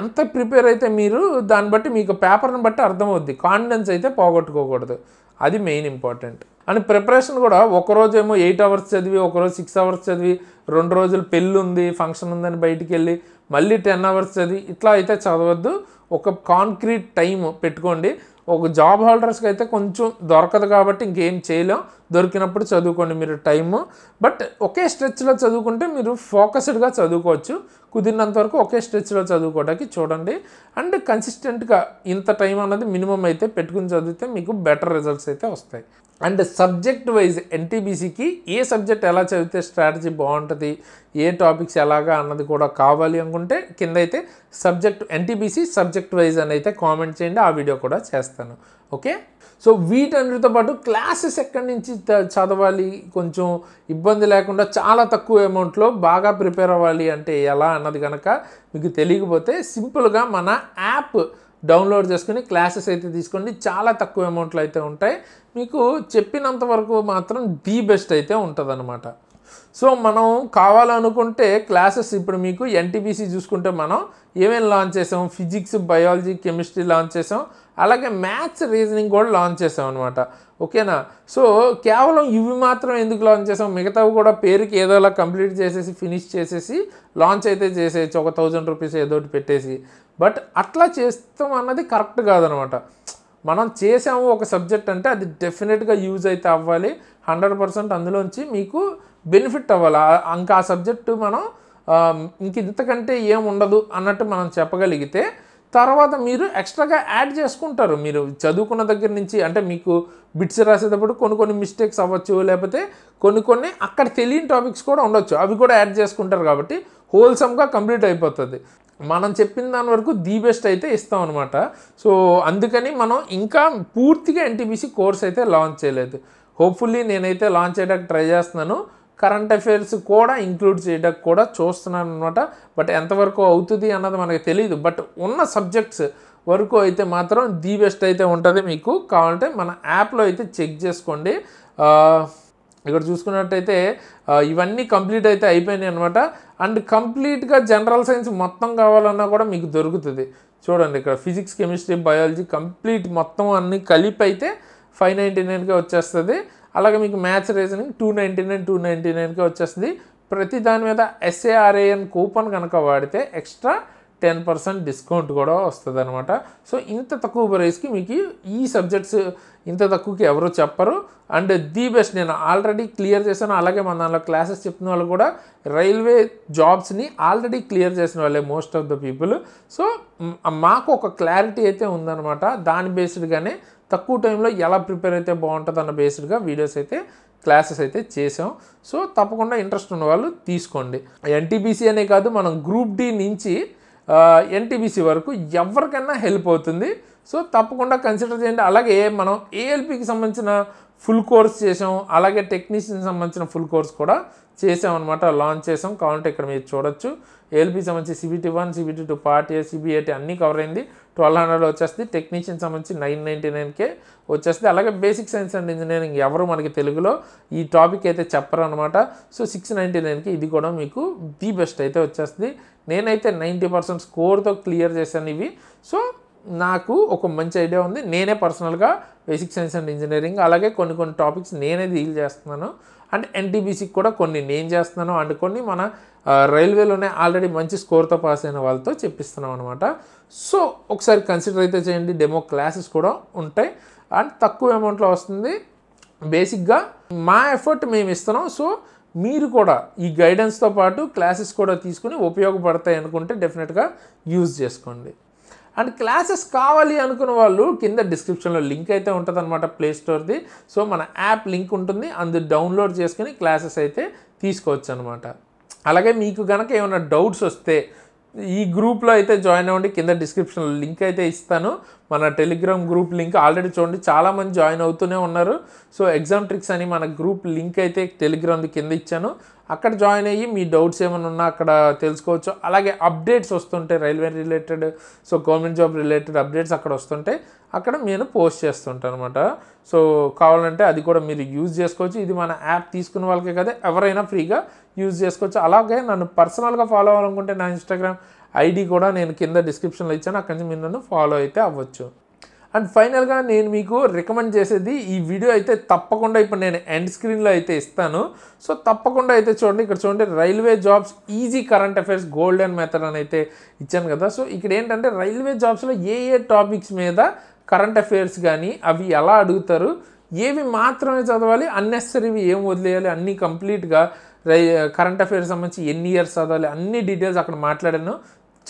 ఎంత ప్రిపేర్ అయితే మీరు దాన్ని బట్టి మీకు పేపర్ని బట్టి అర్థమవుద్ది. కాన్ఫిడెన్స్ అయితే పోగొట్టుకోకూడదు, అది మెయిన్ ఇంపార్టెంట్. అండ్ ప్రిపరేషన్ కూడా ఒకరోజేమో 8 hours చదివి, ఒకరోజు 6 hours చదివి, 2 రోజులు పెళ్ళి ఉంది, ఫంక్షన్ ఉందని బయటికి వెళ్ళి మళ్ళీ 10 hours చదివి ఇట్లా అయితే చదవద్దు. ఒక కాంక్రీట్ టైం పెట్టుకోండి. ఒక జాబ్ హోల్డర్స్కి అయితే కొంచెం దొరకదు కాబట్టి ఇంకేం చేయలేం, దొరికినప్పుడు చదువుకోండి మీరు టైము. బట్ ఒకే స్ట్రెచ్లో చదువుకుంటే మీరు ఫోకస్డ్గా చదువుకోవచ్చు. కుదిరినంత వరకు ఒకే స్ట్రెచ్లో చదువుకోవడానికి చూడండి. అండ్ కన్సిస్టెంట్గా ఇంత టైం అన్నది మినిమం అయితే పెట్టుకుని చదివితే మీకు బెటర్ రిజల్ట్స్ అయితే వస్తాయి. అండ్ సబ్జెక్ట్ వైజ్ ఎన్టీబీసీకి ఏ సబ్జెక్ట్ ఎలా చదివితే స్ట్రాటజీ బాగుంటుంది, ఏ టాపిక్స్ ఎలాగా అన్నది కూడా కావాలి అనుకుంటే కింద అయితే సబ్జెక్ట్ ఎన్టీబీసీ సబ్జెక్ట్ వైజ్ అని అయితే కామెంట్ చేయండి, ఆ వీడియో కూడా చేస్తాను. ఓకే, సో వీటన్నిటితో పాటు క్లాసెస్ ఎక్కడి నుంచి చదవాలి, కొంచెం ఇబ్బంది లేకుండా చాలా తక్కువ అమౌంట్లో బాగా ప్రిపేర్ అవ్వాలి అంటే ఎలా అన్నది కనుక మీకు తెలియకపోతే సింపుల్గా మన యాప్ డౌన్లోడ్ చేసుకుని క్లాసెస్ అయితే తీసుకోండి. చాలా తక్కువ అమౌంట్లో అయితే ఉంటాయి. మీకు చెప్పినంత వరకు మాత్రం ది బెస్ట్ అయితే ఉంటుంది అన్నమాట. సో మనం కావాలనుకుంటే క్లాసెస్ ఇప్పుడు మీకు ఎన్టీబీసీ చూసుకుంటే మనం ఏమేమి లాంచ్ చేసాం, ఫిజిక్స్, బయాలజీ, కెమిస్ట్రీ లాంచ్ చేసాం, అలాగే మ్యాథ్స్, రీజనింగ్ కూడా లాంచ్ చేసాం అనమాట. ఓకేనా? సో కేవలం ఇవి మాత్రం ఎందుకు లాంచ్ చేసాం, మిగతావి కూడా పేరుకి ఏదోలా కంప్లీట్ చేసేసి ఫినిష్ చేసేసి లాంచ్ అయితే చేసేయచ్చు, ఒక 1000 రూపీస్ ఏదోటి పెట్టేసి. బట్ అట్లా చేస్తాం అన్నది కరెక్ట్ కాదనమాట. మనం చేసాము ఒక సబ్జెక్ట్ అంటే అది డెఫినెట్గా యూజ్ అయితే అవ్వాలి, 100% అందులోంచి మీకు బెనిఫిట్ అవ్వాలి. ఇంకా ఆ సబ్జెక్టు మనం ఇంతకంటే ఏం ఉండదు అన్నట్టు మనం చెప్పగలిగితే తర్వాత మీరు ఎక్స్ట్రాగా యాడ్ చేసుకుంటారు. మీరు చదువుకున్న దగ్గర నుంచి అంటే మీకు బిట్స్ రాసేటప్పుడు కొన్ని మిస్టేక్స్ అవ్వచ్చు, లేకపోతే కొన్ని అక్కడ తెలియని టాపిక్స్ కూడా ఉండొచ్చు, అవి కూడా యాడ్ చేసుకుంటారు. కాబట్టి హోల్సమ్గా కంప్లీట్ అయిపోతుంది. మనం చెప్పిన దాని వరకు ది బెస్ట్ అయితే ఇస్తాం అనమాట. సో అందుకని మనం ఇంకా పూర్తిగా ఎన్టీబీసీ కోర్స్ అయితే లాంచ్ చేయలేదు. హోప్ఫుల్లీ నేనైతే లాంచ్ చేయడానికి ట్రై చేస్తున్నాను. కరెంట్ అఫైర్స్ కూడా ఇంక్లూడ్ చేయడానికి కూడా చూస్తున్నాను అనమాట. బట్ ఎంతవరకు అవుతుంది అన్నది మనకు తెలియదు. బట్ ఉన్న సబ్జెక్ట్స్ వరకు అయితే మాత్రం ది బెస్ట్ అయితే ఉంటుంది. మీకు కావాలంటే మన యాప్లో అయితే చెక్ చేసుకోండి. ఇక్కడ చూసుకున్నట్టయితే ఇవన్నీ కంప్లీట్ అయితే అయిపోయినాయి అనమాట. అండ్ కంప్లీట్గా జనరల్ సైన్స్ మొత్తం కావాలన్నా కూడా మీకు దొరుకుతుంది. చూడండి ఇక్కడ ఫిజిక్స్, కెమిస్ట్రీ, బయాలజీ కంప్లీట్ మొత్తం అన్నీ కలిపి అయితే 599కే వచ్చేస్తుంది. అలాగే మీకు మ్యాథ్స్, రీజనింగ్ 299కే వచ్చేస్తుంది. ప్రతి దాని మీద SARAN కూపన్ కనుక వాడితే ఎక్స్ట్రా 10% డిస్కౌంట్ కూడా వస్తుంది అనమాట. సో ఇంత తక్కువ ప్రైస్కి మీకు ఈ సబ్జెక్ట్స్ ఇంత తక్కువకి ఎవరు చెప్పరు. అండ్ ది బెస్ట్, నేను ఆల్రెడీ క్లియర్ చేశాను. అలాగే మన దానిలో క్లాసెస్ చెప్తున్న వాళ్ళు కూడా రైల్వే జాబ్స్ని ఆల్రెడీ క్లియర్ చేసిన వాళ్ళే most of the people. So మాకు ఒక క్లారిటీ అయితే ఉందన్నమాట. దాని బేస్డ్గానే తక్కువ టైంలో ఎలా ప్రిపేర్ అయితే బాగుంటుంది అన్న బేస్డ్గా వీడియోస్ అయితే క్లాసెస్ అయితే చేసాం. సో తప్పకుండా ఇంట్రెస్ట్ ఉన్న వాళ్ళు తీసుకోండి. ఎన్టీపీసీ అనే కాదు, మనం గ్రూప్ డి నుంచి ఎన్టీపీసీ వరకు ఎవరికైనా హెల్ప్ అవుతుంది. సో తప్పకుండా కన్సిడర్ చేయండి. అలాగే మనం ఏఎల్పికి సంబంధించిన ఫుల్ కోర్స్ చేసాం, అలాగే టెక్నీషియన్ సంబంధించిన ఫుల్ కోర్స్ కూడా చేసాం అనమాట, లాంచ్ చేసాం. కావాలంటే ఇక్కడ మీరు చూడొచ్చు. ఏఎల్పి సంబంధించి CBT1, CBT2 part A, CBT అన్నీ కవర్ అయింది. 1200 వచ్చేస్తుంది. టెక్నీషియన్ సంబంధించి 999K వచ్చేస్తుంది. అలాగే బేసిక్ సైన్స్ అండ్ ఇంజనీరింగ్ ఎవరు మనకి తెలుగులో ఈ టాపిక్ అయితే చెప్పరు అనమాట. సో 699కి ఇది కూడా మీకు ది బెస్ట్ అయితే వచ్చేస్తుంది. నేనైతే 90% స్కోర్తో క్లియర్ చేశాను ఇవి. సో నాకు ఒక మంచి ఐడియా ఉంది. నేనే పర్సనల్గా బేసిక్ సైన్స్ అండ్ ఇంజనీరింగ్ అలాగే కొన్ని టాపిక్స్ నేనే డీల్ చేస్తున్నాను. అండ్ ఎన్టీపీసీకి కూడా కొన్ని నేను చేస్తున్నాను. అండ్ కొన్ని మన రైల్వేలోనే ఆల్రెడీ మంచి స్కోర్తో పాస్ అయిన వాళ్ళతో చెప్పిస్తున్నాం అనమాట. సో ఒకసారి కన్సిడర్ అయితే చేయండి. డెమో క్లాసెస్ కూడా ఉంటాయి అండ్ తక్కువ అమౌంట్లో వస్తుంది. బేసిక్గా మా ఎఫర్ట్ మేము ఇస్తున్నాం. సో మీరు కూడా ఈ గైడెన్స్తో పాటు క్లాసెస్ కూడా తీసుకుని ఉపయోగపడతాయి అనుకుంటే డెఫినెట్గా యూజ్ చేసుకోండి. అండ్ క్లాసెస్ కావాలి అనుకున్న వాళ్ళు కింద డిస్క్రిప్షన్లో లింక్ అయితే ఉంటుంది అనమాట, ప్లే స్టోర్ది. సో మన యాప్ లింక్ ఉంటుంది, అందు డౌన్లోడ్ చేసుకుని క్లాసెస్ అయితే తీసుకోవచ్చు అనమాట. అలాగే మీకు కనుక ఏమైనా డౌట్స్ వస్తే ఈ గ్రూప్లో అయితే జాయిన్ అవ్వండి. కింద డిస్క్రిప్షన్లో లింక్ అయితే ఇస్తాను. మన టెలిగ్రామ్ గ్రూప్ లింక్ ఆల్రెడీ చూడండి, చాలామంది జాయిన్ అవుతూనే ఉన్నారు. సో ఎగ్జామ్ ట్రిక్స్ అని మన గ్రూప్ లింక్ అయితే టెలిగ్రామ్ది కింద ఇచ్చాను. అక్కడ జాయిన్ అయ్యి మీ డౌట్స్ ఏమైనా ఉన్నా అక్కడ తెలుసుకోవచ్చు. అలాగే అప్డేట్స్ వస్తుంటాయి railway related, so government job related updates అక్కడ వస్తుంటాయి. అక్కడ నేను పోస్ట్ చేస్తుంటాను అనమాట. సో కావాలంటే అది కూడా మీరు యూజ్ చేసుకోవచ్చు. ఇది మన యాప్ తీసుకున్న వాళ్ళకే కదా, ఎవరైనా ఫ్రీగా యూజ్ చేసుకోవచ్చు. అలాగే నన్ను పర్సనల్గా ఫాలో అవ్వాలనుకుంటే నా ఇన్స్టాగ్రామ్ ఐడి కూడా నేను కింద డిస్క్రిప్షన్లో ఇచ్చాను, అక్కడి నుంచి మీరు నన్ను ఫాలో అయితే అవ్వచ్చు. అండ్ ఫైనల్గా నేను మీకు రికమెండ్ చేసేది ఈ వీడియో అయితే తప్పకుండా ఇప్పుడు నేను ఎండ్ స్క్రీన్లో అయితే ఇస్తాను. సో తప్పకుండా అయితే చూడండి. ఇక్కడ చూడండి, railway jobs easy current affairs golden method అని అయితే ఇచ్చాను కదా. సో ఇక్కడ ఏంటంటే రైల్వే జాబ్స్లో ఏ టాపిక్స్ మీద కరెంట్ అఫైర్స్ కానీ అవి ఎలా అడుగుతారు, ఏవి మాత్రమే చదవాలి, అన్నెసరీవి ఏం వదిలేయాలి, అన్నీ కంప్లీట్గా కరెంట్ అఫైర్స్ సంబంధించి ఎన్ని ఇయర్స్ చదవాలి అన్ని డీటెయిల్స్ అక్కడ మాట్లాడాను.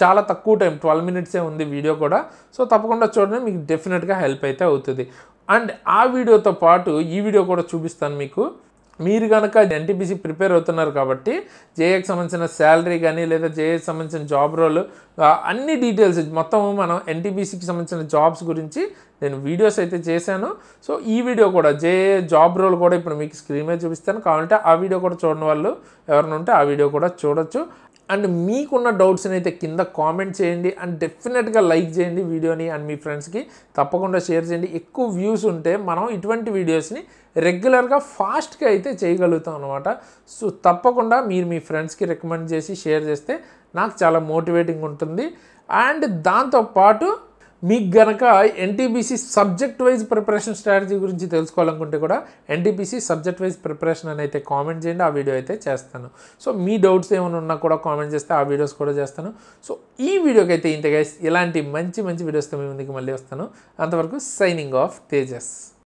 చాలా తక్కువ టైం, 12 మినిట్సే ఉంది వీడియో కూడా. సో తప్పకుండా చూడండి, మీకు డెఫినెట్గా హెల్ప్ అయితే అవుతుంది. అండ్ ఆ వీడియోతో పాటు ఈ వీడియో కూడా చూపిస్తాను మీకు. మీరు కనుక ఎన్టీపీసీ ప్రిపేర్ అవుతున్నారు కాబట్టి జేఏకి సంబంధించిన శాలరీ కానీ లేదా జేఏకి సంబంధించిన జాబ్ రోల్ అన్ని డీటెయిల్స్ మొత్తం మనం ఎన్టీపీసీకి సంబంధించిన జాబ్స్ గురించి నేను వీడియోస్ అయితే చేశాను. సో ఈ వీడియో కూడా జేఏ జాబ్ రోల్ కూడా ఇప్పుడు మీకు స్క్రీన్ మీద చూపిస్తాను. కావాలంటే ఆ వీడియో కూడా చూడని వాళ్ళు ఎవరైనా ఉంటే ఆ వీడియో కూడా చూడొచ్చు. అండ్ మీకున్న డౌట్స్ని అయితే కింద కామెంట్ చేయండి అండ్ డెఫినెట్గా లైక్ చేయండి వీడియోని. అండ్ మీ ఫ్రెండ్స్కి తప్పకుండా షేర్ చేయండి. ఎక్కువ వ్యూస్ ఉంటే మనం ఇటువంటి వీడియోస్ని రెగ్యులర్గా ఫాస్ట్గా అయితే చేయగలుగుతాం అనమాట. సో తప్పకుండా మీరు మీ ఫ్రెండ్స్కి రికమెండ్ చేసి షేర్ చేస్తే నాకు చాలా మోటివేటింగ్ ఉంటుంది. అండ్ దాంతోపాటు మీకు గనక NTPC subject wise preparation strategy గురించి తెలుసుకోవాలనుకుంటే కూడా ఎన్టీపీసీ సబ్జెక్ట్ వైజ్ ప్రిపరేషన్ అని అయితే కామెంట్ చేయండి, ఆ వీడియో అయితే చేస్తాను. సో మీ డౌట్స్ ఏమైనా ఉన్నా కూడా కామెంట్ చేస్తే ఆ వీడియోస్ కూడా చేస్తాను. సో ఈ వీడియోకి అయితే ఇంతే గైస్. ఇలాంటి మంచి వీడియోస్తో మీ ముందుకు మళ్ళీ వస్తాను. అంతవరకు సైనింగ్ ఆఫ్ తేజస్.